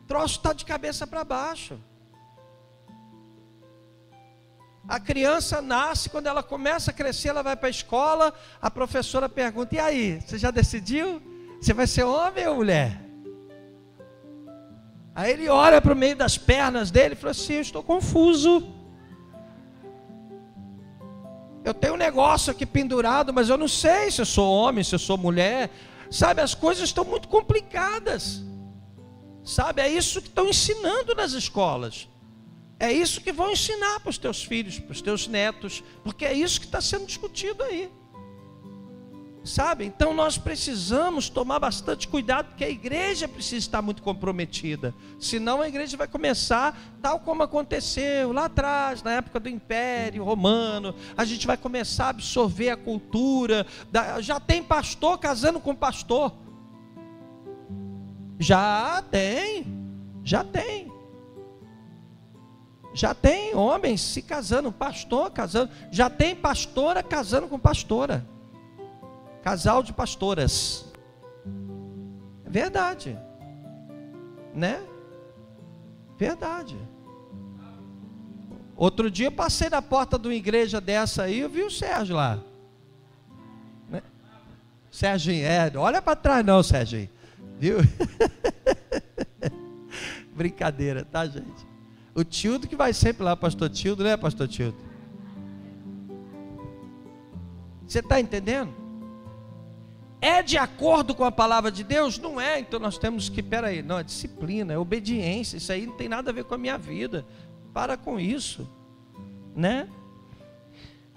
[SPEAKER 1] O troço está de cabeça para baixo. A criança nasce, quando ela começa a crescer, ela vai para a escola, a professora pergunta: e aí, você já decidiu? Você vai ser homem ou mulher? Aí ele olha para o meio das pernas dele e fala assim: eu estou confuso. Eu tenho um negócio aqui pendurado, mas eu não sei se eu sou homem, se eu sou mulher. Sabe, as coisas estão muito complicadas. Sabe, é isso que estão ensinando nas escolas. É isso que vão ensinar para os teus filhos, para os teus netos, porque é isso que está sendo discutido aí. Sabe? Então nós precisamos tomar bastante cuidado, porque a igreja precisa estar muito comprometida. Senão a igreja vai começar, tal como aconteceu lá atrás, na época do Império Romano. A gente vai começar a absorver a cultura. Já tem pastor casando com pastor. Já tem homens se casando, pastor casando. Já tem pastora casando com pastora. Casal de pastoras. É verdade. Né? Verdade. Outro dia eu passei na porta de uma igreja dessa aí, eu vi o Sérgio lá. Né? Sérgio, olha para trás não, Sérgio. Viu? Brincadeira, tá, gente? O Tildo que vai sempre lá, pastor Tildo, né, pastor Tildo? Você está entendendo? É de acordo com a palavra de Deus? Não é, então nós temos que, peraí, não, é disciplina, é obediência, isso aí não tem nada a ver com a minha vida, para com isso, né?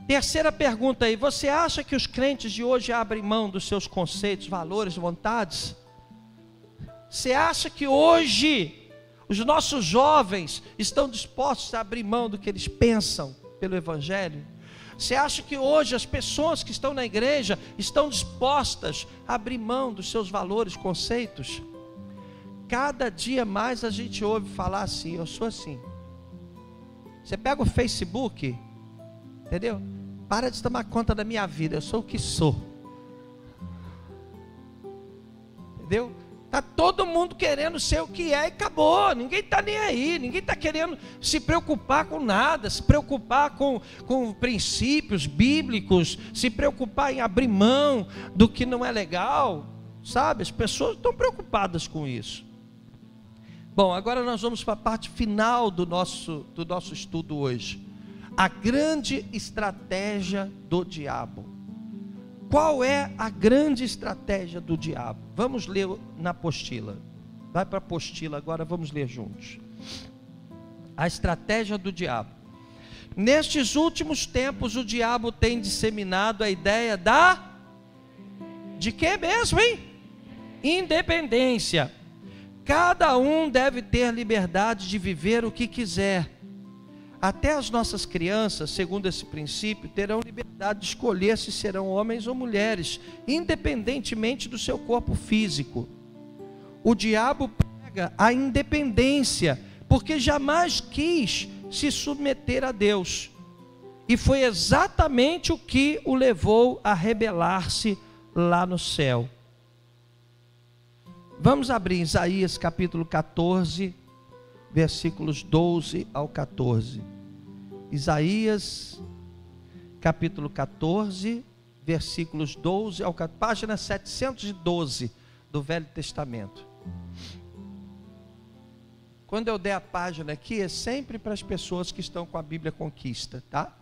[SPEAKER 1] Terceira pergunta aí, você acha que os crentes de hoje abrem mão dos seus conceitos, valores, vontades? Você acha que hoje os nossos jovens estão dispostos a abrir mão do que eles pensam pelo Evangelho? Você acha que hoje as pessoas que estão na igreja estão dispostas a abrir mão dos seus valores, conceitos? Cada dia mais a gente ouve falar assim, eu sou assim. Você pega o Facebook, entendeu? Para de tomar conta da minha vida, eu sou o que sou. Entendeu? Está todo mundo querendo ser o que é e acabou. Ninguém está nem aí. Ninguém está querendo se preocupar com nada. Se preocupar com princípios bíblicos. Se preocupar em abrir mão do que não é legal. Sabe? As pessoas estão preocupadas com isso. Bom, agora nós vamos para a parte final do nosso estudo hoje. A grande estratégia do diabo. Qual é a grande estratégia do diabo? Vamos ler na apostila. Vai para a apostila agora, vamos ler juntos. A estratégia do diabo. Nestes últimos tempos, o diabo tem disseminado a ideia de quê mesmo, hein? Independência. Cada um deve ter liberdade de viver o que quiser. Até as nossas crianças, segundo esse princípio, terão liberdade de escolher se serão homens ou mulheres, independentemente do seu corpo físico. O diabo prega a independência, porque jamais quis se submeter a Deus. E foi exatamente o que o levou a rebelar-se lá no céu. Vamos abrir Isaías capítulo 14, versículos 12 ao 14. Isaías capítulo 14, versículos 12 ao 14, página 712 do Velho Testamento. Quando eu der a página aqui, é sempre para as pessoas que estão com a Bíblia Conquista, tá?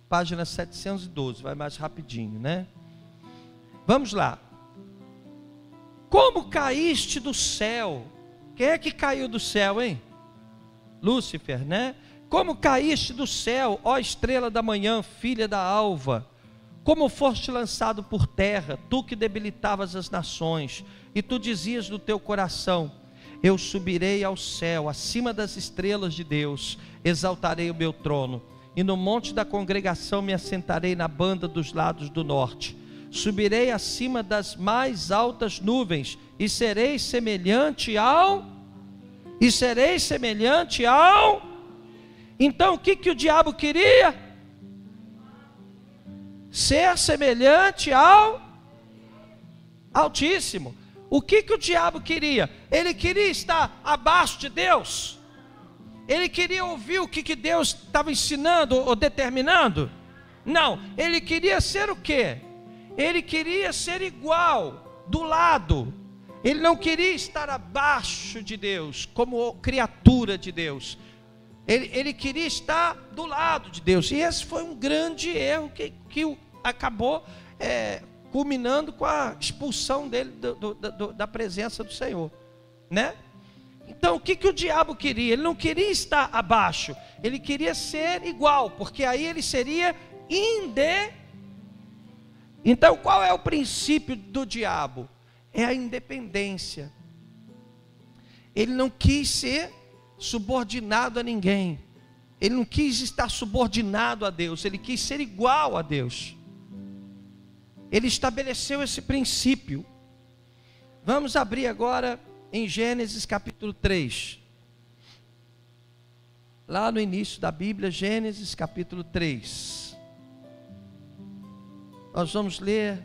[SPEAKER 1] Página 712, vai mais rapidinho, né? Vamos lá. Como caíste do céu? Quem é que caiu do céu, hein? Lúcifer, né? Como caíste do céu, ó estrela da manhã, filha da alva? Como foste lançado por terra, tu que debilitavas as nações, e tu dizias no teu coração: eu subirei ao céu, acima das estrelas de Deus, exaltarei o meu trono, e no monte da congregação me assentarei na banda dos lados do norte. Subirei acima das mais altas nuvens, e serei semelhante ao... Então o que o diabo queria? Ser semelhante ao Altíssimo. O que o diabo queria? Ele queria estar abaixo de Deus. Ele queria ouvir o que Deus estava ensinando ou determinando. Não, ele queria ser o quê? Ele queria ser igual, do lado. Ele não queria estar abaixo de Deus, como criatura de Deus. Ele queria estar do lado de Deus. E esse foi um grande erro que acabou culminando com a expulsão dele da presença do Senhor, né? Então o que o diabo queria? Ele não queria estar abaixo, ele queria ser igual, porque aí ele seria Então, qual é o princípio do diabo? É a independência. Ele não quis ser subordinado a ninguém. Ele não quis estar subordinado a Deus. Ele quis ser igual a Deus. Ele estabeleceu esse princípio. Vamos abrir agora em Gênesis capítulo 3. Lá no início da Bíblia, Gênesis capítulo 3. Nós vamos ler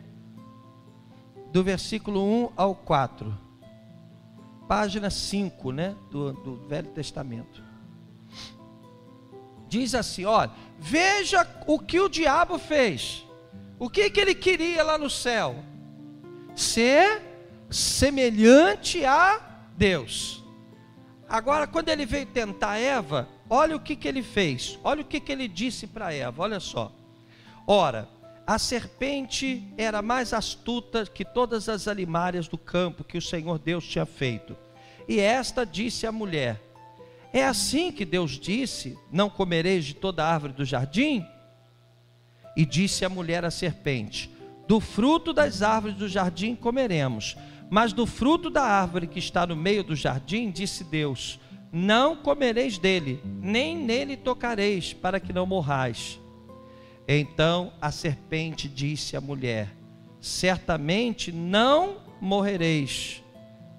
[SPEAKER 1] do versículo 1 ao 4. Página 5, do Velho Testamento. Diz assim, olha, veja o que o diabo fez. O que ele queria lá no céu? Ser semelhante a Deus. Agora, quando ele veio tentar Eva, olha o que ele fez. Olha o que ele disse para Eva, olha só. Ora, a serpente era mais astuta que todas as alimárias do campo que o Senhor Deus tinha feito. E esta disse à mulher, é assim que Deus disse, não comereis de toda árvore do jardim? E disse a mulher à serpente, do fruto das árvores do jardim comeremos, mas do fruto da árvore que está no meio do jardim, disse Deus, não comereis dele, nem nele tocareis, para que não morrais. Então a serpente disse à mulher, certamente não morrereis.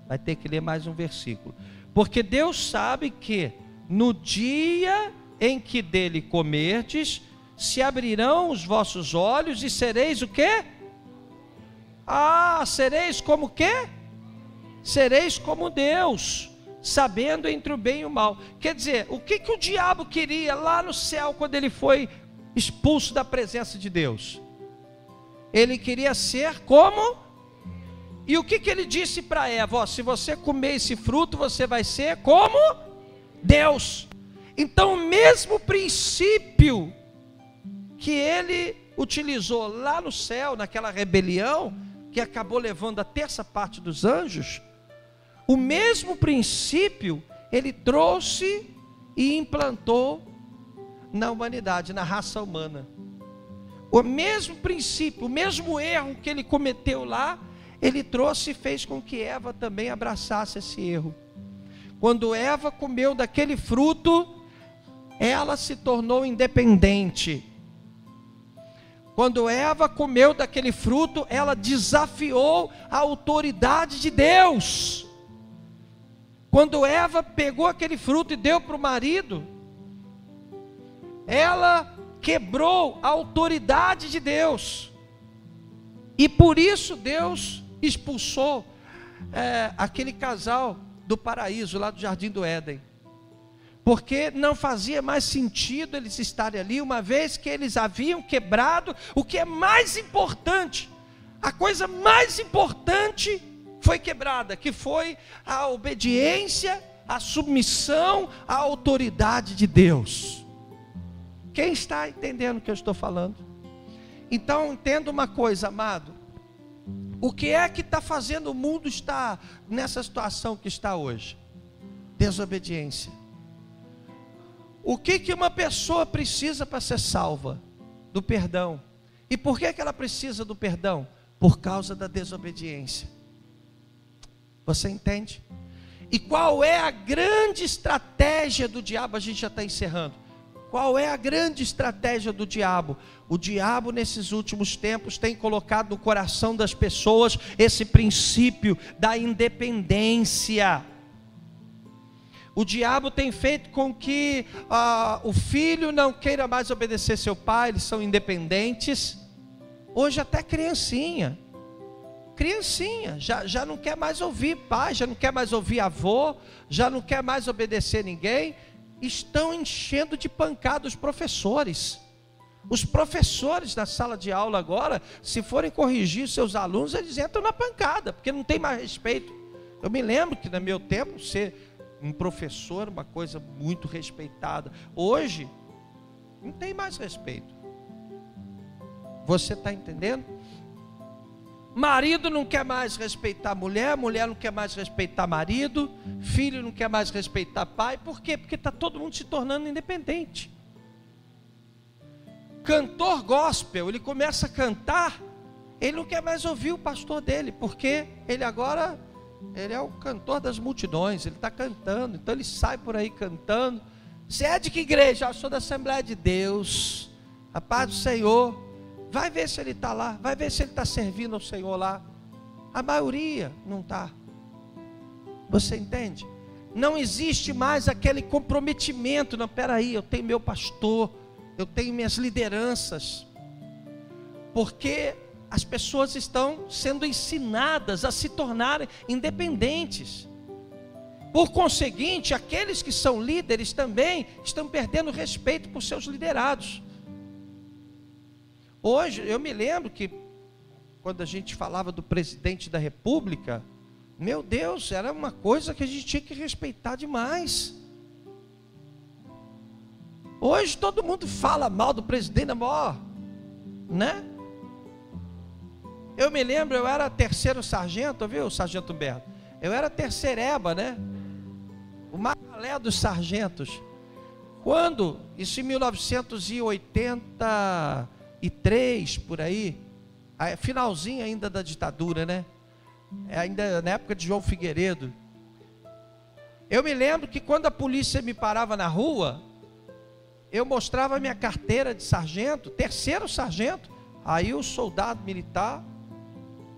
[SPEAKER 1] Vai ter que ler mais um versículo. Porque Deus sabe que no dia em que dele comerdes, se abrirão os vossos olhos e sereis o quê? Sereis como o quê? Sereis como Deus, sabendo entre o bem e o mal. Quer dizer, o que o diabo queria lá no céu quando ele foi expulso da presença de Deus? Ele queria ser como? E o que ele disse para Eva? Se você comer esse fruto, você vai ser como Deus. Então o mesmo princípio que ele utilizou lá no céu, naquela rebelião, que acabou levando a terça parte dos anjos, o mesmo princípio ele trouxe e implantou na humanidade, na raça humana. O mesmo princípio, o mesmo erro que ele cometeu lá, ele trouxe e fez com que Eva também abraçasse esse erro. Quando Eva comeu daquele fruto, ela se tornou independente. Quando Eva comeu daquele fruto, ela desafiou a autoridade de Deus. Quando Eva pegou aquele fruto e deu para o marido, ela quebrou a autoridade de Deus. E por isso Deus expulsou aquele casal do paraíso, lá do Jardim do Éden. Porque não fazia mais sentido eles estarem ali, uma vez que eles haviam quebrado o que é mais importante. A coisa mais importante foi quebrada, que foi a obediência, a submissão à autoridade de Deus. Quem está entendendo o que eu estou falando? Então entenda uma coisa, amado. O que é que está fazendo o mundo estar nessa situação que está hoje? Desobediência. O que uma pessoa precisa para ser salva? Do perdão. E por que ela precisa do perdão? Por causa da desobediência. Você entende? E qual é a grande estratégia do diabo? A gente já está encerrando. Qual é a grande estratégia do diabo? O diabo nesses últimos tempos tem colocado no coração das pessoas esse princípio da independência. O diabo tem feito com que o filho não queira mais obedecer seu pai, eles são independentes. Hoje até criancinha já não quer mais ouvir pai, já não quer mais ouvir avô, já não quer mais obedecer ninguém. Estão enchendo de pancada os professores. Os professores na sala de aula agora, se forem corrigir seus alunos, eles entram na pancada, porque não tem mais respeito. Eu me lembro que no meu tempo, ser um professor, uma coisa muito respeitada. Hoje, não tem mais respeito. Você está entendendo? Marido não quer mais respeitar mulher, mulher não quer mais respeitar marido, filho não quer mais respeitar pai. Por quê? Porque está todo mundo se tornando independente. Cantor gospel, ele começa a cantar, Ele não quer mais ouvir o pastor dele, porque ele agora, ele é o cantor das multidões, ele está cantando, então ele sai por aí cantando. Você é de que igreja? Eu sou da Assembleia de Deus, a paz do Senhor. Vai ver se ele está lá, vai ver se ele está servindo ao Senhor lá. A maioria não está. Você entende? Não existe mais aquele comprometimento. Não, peraí, eu tenho meu pastor, eu tenho minhas lideranças. Porque as pessoas estão sendo ensinadas a se tornarem independentes. Por conseguinte, aqueles que são líderes também estão perdendo respeito por seus liderados. Hoje, eu me lembro que quando a gente falava do presidente da República, meu Deus, era uma coisa que a gente tinha que respeitar demais. Hoje todo mundo fala mal do presidente, né? Eu me lembro, eu era terceiro sargento, viu, sargento Humberto? Eu era terceireba, né? O maralé dos sargentos. Quando, isso em 1983, por aí, finalzinho ainda da ditadura, né? Ainda na época de João Figueiredo. Eu me lembro que quando a polícia me parava na rua, eu mostrava a minha carteira de sargento, terceiro sargento. Aí o soldado militar,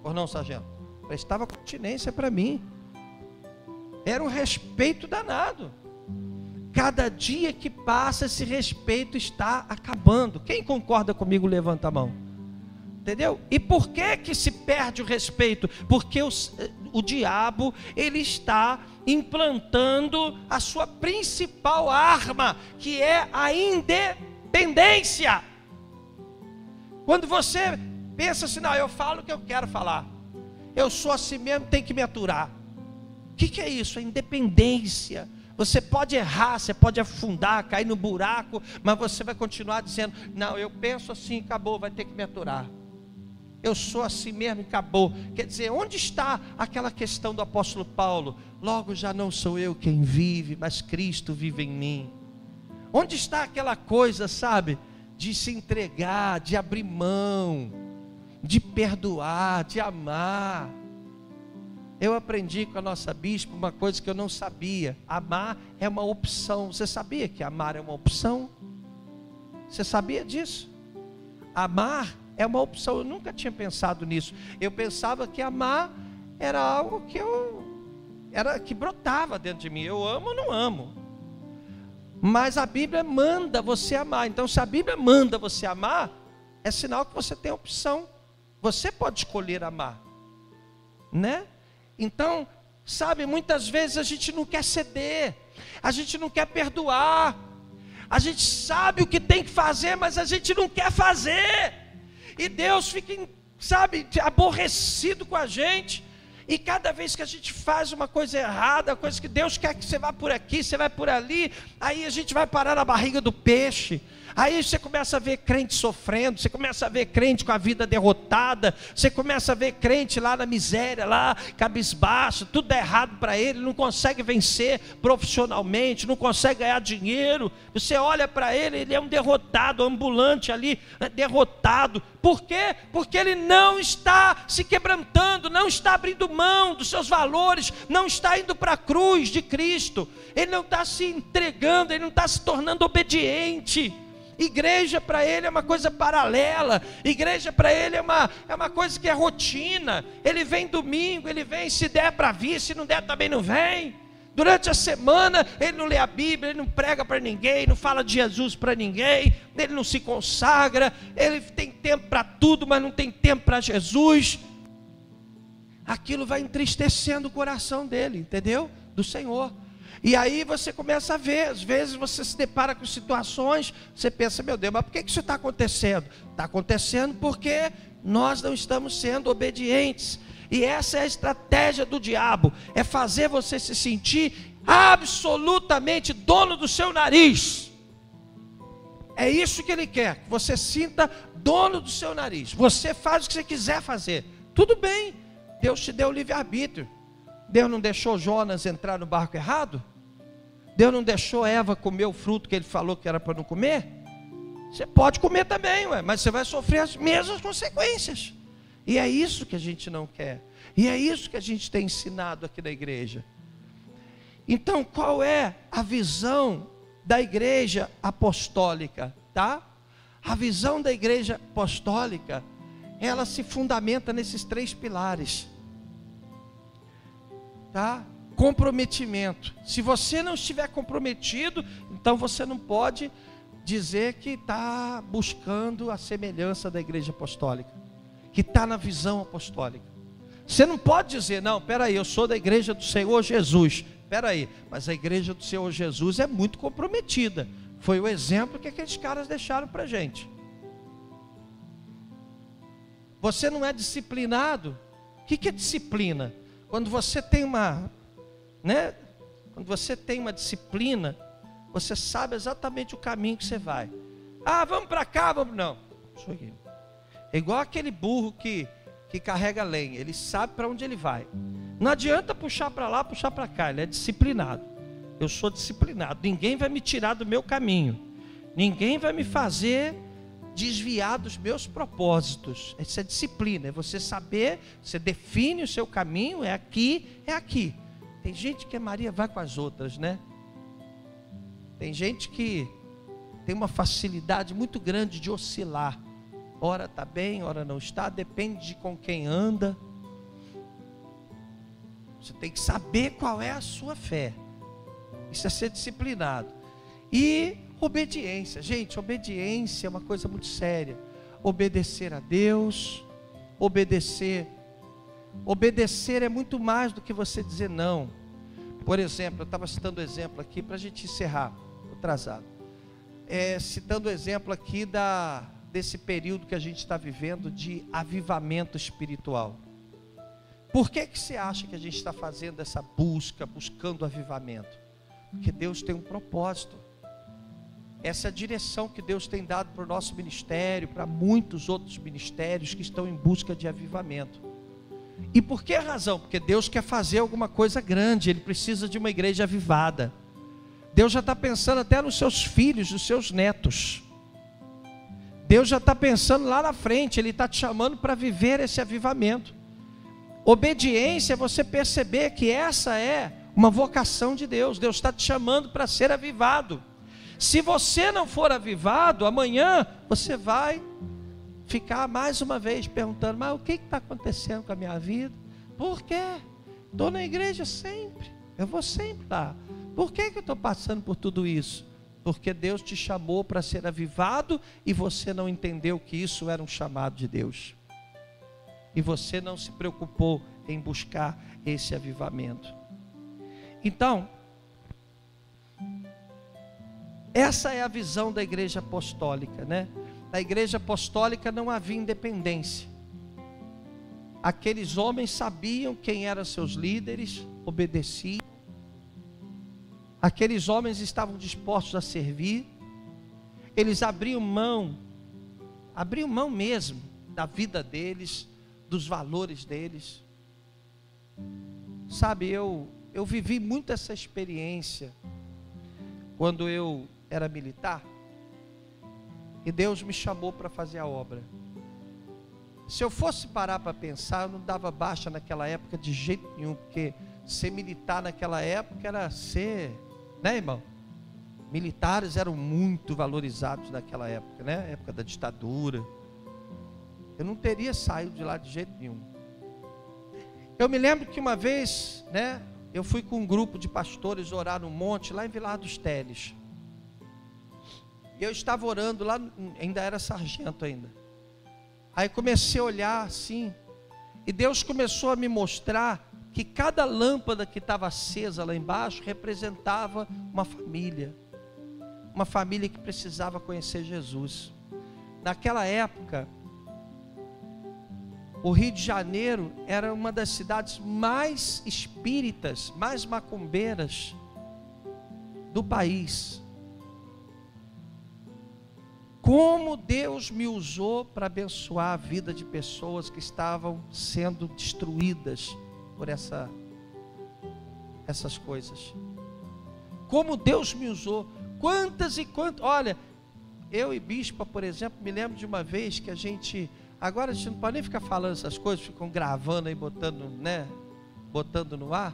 [SPEAKER 1] ou não, sargento, prestava continência para mim. Era um respeito danado. Cada dia que passa, esse respeito está acabando. Quem concorda comigo, levanta a mão. Entendeu? E por que que se perde o respeito? Porque o diabo, ele está implantando a sua principal arma, que é a independência. Quando você pensa assim, não, eu falo o que eu quero falar, eu sou assim mesmo, tem que me aturar. O que é isso? A independência. Você pode errar, você pode afundar, cair no buraco, mas você vai continuar dizendo, não, eu penso assim, acabou, vai ter que me aturar. Eu sou assim mesmo, acabou. Quer dizer, onde está aquela questão do apóstolo Paulo? Logo já não sou eu quem vive, mas Cristo vive em mim. Onde está aquela coisa, sabe, de se entregar, de abrir mão, de perdoar, de amar? Eu aprendi com a nossa bispa uma coisa que eu não sabia. Amar é uma opção. Você sabia que amar é uma opção? Você sabia disso? Amar é uma opção. Eu nunca tinha pensado nisso. Eu pensava que amar era algo que brotava dentro de mim. Eu amo ou não amo? Mas a Bíblia manda você amar. Então, se a Bíblia manda você amar, é sinal que você tem opção. Você pode escolher amar, né? Então, sabe, muitas vezes a gente não quer ceder, a gente não quer perdoar, a gente sabe o que tem que fazer, mas a gente não quer fazer, e Deus fica, sabe, aborrecido com a gente. E cada vez que a gente faz uma coisa errada, coisa que Deus quer que você vá por aqui, você vai por ali, aí a gente vai parar na barriga do peixe. Aí você começa a ver crente sofrendo, você começa a ver crente com a vida derrotada, você começa a ver crente lá na miséria, lá cabisbaixo, tudo dá errado para ele, não consegue vencer profissionalmente, não consegue ganhar dinheiro. Você olha para ele, ele é um derrotado, ambulante ali, derrotado. Por quê? Porque ele não está se quebrantando, não está abrindo mão dos seus valores, não está indo para a cruz de Cristo, ele não está se entregando, ele não está se tornando obediente. Igreja para ele é uma coisa paralela, igreja para ele é uma coisa que é rotina. Ele vem domingo, ele vem, se der para vir, se não der também não vem. Durante a semana ele não lê a Bíblia, ele não prega para ninguém, não fala de Jesus para ninguém, ele não se consagra, ele tem tempo para tudo, mas não tem tempo para Jesus. Aquilo vai entristecendo o coração dele, entendeu? Do Senhor. E aí você começa a ver, às vezes você se depara com situações, você pensa, meu Deus, mas por que isso está acontecendo? Está acontecendo porque nós não estamos sendo obedientes. E essa é a estratégia do diabo, é fazer você se sentir absolutamente dono do seu nariz. É isso que ele quer, que você sinta dono do seu nariz. Você faz o que você quiser fazer, tudo bem, Deus te deu livre-arbítrio. Deus não deixou Jonas entrar no barco errado? Deus não deixou Eva comer o fruto que ele falou que era para não comer? Você pode comer também, mas você vai sofrer as mesmas consequências. E é isso que a gente não quer. E é isso que a gente tem ensinado aqui na igreja. Então, qual é a visão da igreja apostólica, tá? A visão da igreja apostólica, ela se fundamenta nesses 3 pilares, tá? Comprometimento. Se você não estiver comprometido, então você não pode dizer que está buscando a semelhança da igreja apostólica, que está na visão apostólica. Você não pode dizer, não, peraí, eu sou da igreja do Senhor Jesus. Peraí, mas a igreja do Senhor Jesus é muito comprometida. Foi o exemplo que aqueles caras deixaram para a gente. Você não é disciplinado. O que é disciplina? Quando você tem uma, né? Quando você tem uma disciplina, você sabe exatamente o caminho que você vai. Ah, vamos para cá, vamos não. Isso aqui. É igual aquele burro que carrega lenha. Ele sabe para onde ele vai. Não adianta puxar para lá, puxar para cá. Ele é disciplinado. Eu sou disciplinado. Ninguém vai me tirar do meu caminho. Ninguém vai me fazer desviar dos meus propósitos. Isso é disciplina. É você saber, você define o seu caminho. É aqui, é aqui. Tem gente que Maria vai com as outras, né? Tem gente que tem uma facilidade muito grande de oscilar. Ora está bem, ora não está. Depende de com quem anda. Você tem que saber qual é a sua fé. Isso é ser disciplinado. E obediência. Gente, obediência é uma coisa muito séria. Obedecer a Deus. Obedecer. Obedecer é muito mais do que você dizer não. Por exemplo, eu estava citando exemplo aqui para a gente encerrar. Atrasado. Citando o exemplo aqui desse período que a gente está vivendo de avivamento espiritual. Por que você acha que a gente está fazendo essa buscando avivamento? Porque Deus tem um propósito. Essa é a direção que Deus tem dado para o nosso ministério, para muitos outros ministérios que estão em busca de avivamento. E por que razão? Porque Deus quer fazer alguma coisa grande, Ele precisa de uma igreja avivada. Deus já está pensando até nos seus filhos, nos seus netos. Deus já está pensando lá na frente, Ele está te chamando para viver esse avivamento. Obediência é você perceber que essa é uma vocação de Deus. Deus está te chamando para ser avivado. Se você não for avivado, amanhã você vai ficar mais uma vez perguntando, mas o que está acontecendo com a minha vida? Por quê? Estou na igreja sempre, eu vou sempre lá. Por que eu estou passando por tudo isso? Porque Deus te chamou para ser avivado e você não entendeu que isso era um chamado de Deus. E você não se preocupou em buscar esse avivamento. Então, essa é a visão da igreja apostólica, né? Na igreja apostólica não havia independência. Aqueles homens sabiam quem eram seus líderes, obedeciam. Aqueles homens estavam dispostos a servir. Eles abriam mão mesmo da vida deles, dos valores deles. Sabe, eu vivi muito essa experiência quando eu era militar e Deus me chamou para fazer a obra. Se eu fosse parar para pensar, eu não dava baixa naquela época de jeito nenhum, porque ser militar naquela época era ser, né, irmão? Militares eram muito valorizados naquela época, né? Época da ditadura. Eu não teria saído de lá de jeito nenhum. Eu me lembro que uma vez, né, eu fui com um grupo de pastores orar no monte, lá em Vilar dos Teles. E eu estava orando lá, ainda era sargento ainda. Aí comecei a olhar assim, e Deus começou a me mostrar que cada lâmpada que estava acesa lá embaixo representava uma família que precisava conhecer Jesus. Naquela época, o Rio de Janeiro era uma das cidades mais espíritas, mais macumbeiras do país. Como Deus me usou para abençoar a vida de pessoas que estavam sendo destruídas por essas coisas. Como Deus me usou. Quantas e quantas. Olha, eu e Bispa, por exemplo, me lembro de uma vez que a gente Agora a gente não pode nem ficar falando essas coisas, ficam gravando aí, botando, né, botando no ar.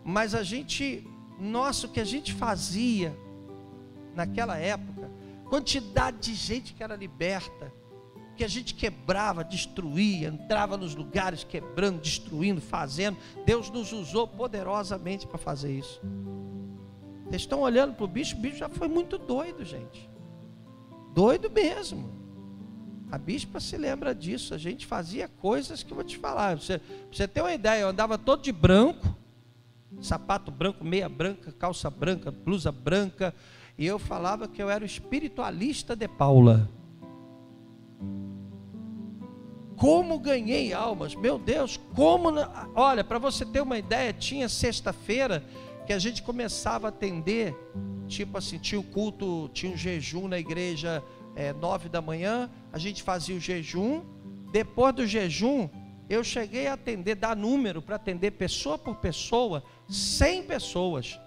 [SPEAKER 1] Mas o que a gente fazia naquela época, quantidade de gente que era liberta, que a gente quebrava, destruía, entrava nos lugares quebrando, destruindo, fazendo. Deus nos usou poderosamente para fazer isso. Vocês estão olhando para o bicho já foi muito doido, gente. Doido mesmo. A bispa se lembra disso. A gente fazia coisas que eu vou te falar. Pra você ter uma ideia, eu andava todo de branco, sapato branco, meia branca, calça branca, blusa branca, e eu falava que eu era o espiritualista de Paula. Como ganhei almas, meu Deus, como... Olha, para você ter uma ideia, tinha sexta-feira que a gente começava a atender, tipo assim, tinha o culto, tinha um jejum na igreja, 9 da manhã, a gente fazia o jejum. Depois do jejum, eu cheguei a atender, dar número para atender pessoa por pessoa, 100 pessoas.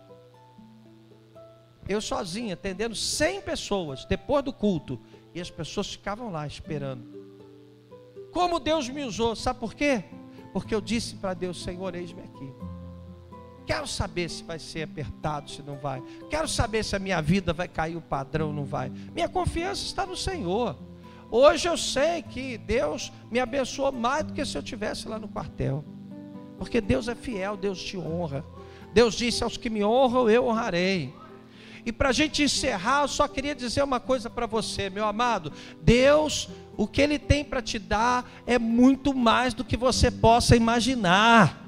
[SPEAKER 1] Eu sozinho, atendendo 100 pessoas, depois do culto, e as pessoas ficavam lá esperando. Como Deus me usou, sabe por quê? Porque eu disse para Deus: Senhor, eis-me aqui. Quero saber se vai ser apertado, se não vai. Quero saber se a minha vida vai cair o padrão, não vai. Minha confiança está no Senhor. Hoje eu sei que Deus me abençoou mais do que se eu estivesse lá no quartel. Porque Deus é fiel, Deus te honra. Deus disse: aos que me honram, eu honrarei. E para a gente encerrar, eu só queria dizer uma coisa para você, meu amado. Deus, o que Ele tem para te dar é muito mais do que você possa imaginar.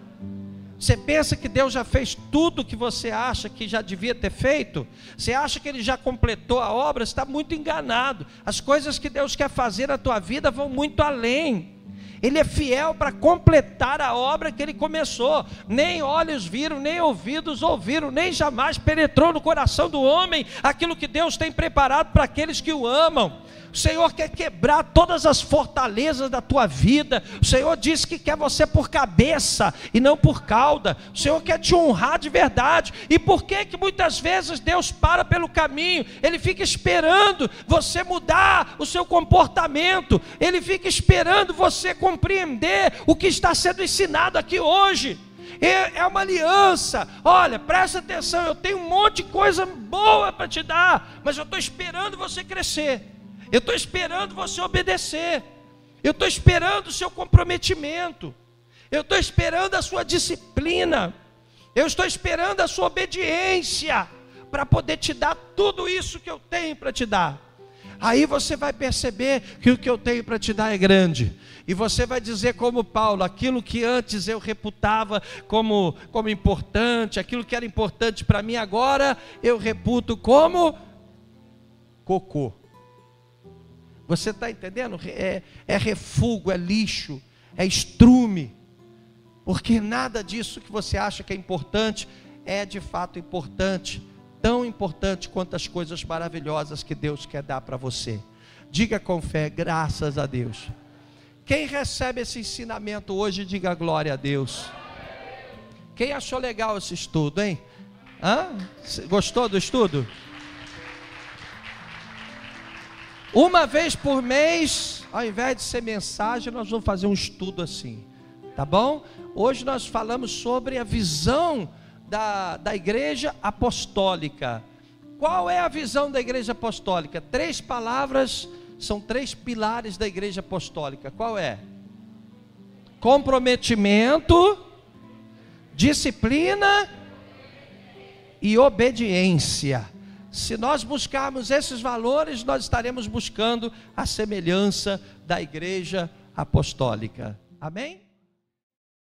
[SPEAKER 1] Você pensa que Deus já fez tudo que você acha que já devia ter feito? Você acha que Ele já completou a obra? Você está muito enganado. As coisas que Deus quer fazer na tua vida vão muito além. Ele é fiel para completar a obra que Ele começou. Nem olhos viram, nem ouvidos ouviram, nem jamais penetrou no coração do homem aquilo que Deus tem preparado para aqueles que o amam. O Senhor quer quebrar todas as fortalezas da tua vida. O Senhor disse que quer você por cabeça e não por cauda. O Senhor quer te honrar de verdade. E por que muitas vezes Deus para pelo caminho? Ele fica esperando você mudar o seu comportamento. Ele fica esperando você compreender o que está sendo ensinado aqui hoje. É uma aliança. Olha, presta atenção, eu tenho um monte de coisa boa para te dar, mas eu estou esperando você crescer. Eu estou esperando você obedecer. Eu estou esperando o seu comprometimento. Eu estou esperando a sua disciplina. Eu estou esperando a sua obediência para poder te dar tudo isso que eu tenho para te dar. Aí você vai perceber que o que eu tenho para te dar é grande. E você vai dizer como Paulo: aquilo que antes eu reputava como importante, aquilo que era importante para mim, agora eu reputo como cocô. Você está entendendo? É refúgio, é lixo, é estrume. Porque nada disso que você acha que é importante é de fato importante. Tão importante quanto as coisas maravilhosas que Deus quer dar para você. Diga com fé: graças a Deus. Quem recebe esse ensinamento hoje, diga glória a Deus. Quem achou legal esse estudo, hein? Gostou do estudo? Uma vez por mês, ao invés de ser mensagem, nós vamos fazer um estudo assim, tá bom? Hoje nós falamos sobre a visão da igreja apostólica. Qual é a visão da igreja apostólica? 3 palavras, são 3 pilares da igreja apostólica. Qual é? Comprometimento, disciplina e obediência. Se nós buscarmos esses valores, nós estaremos buscando a semelhança da igreja apostólica. Amém?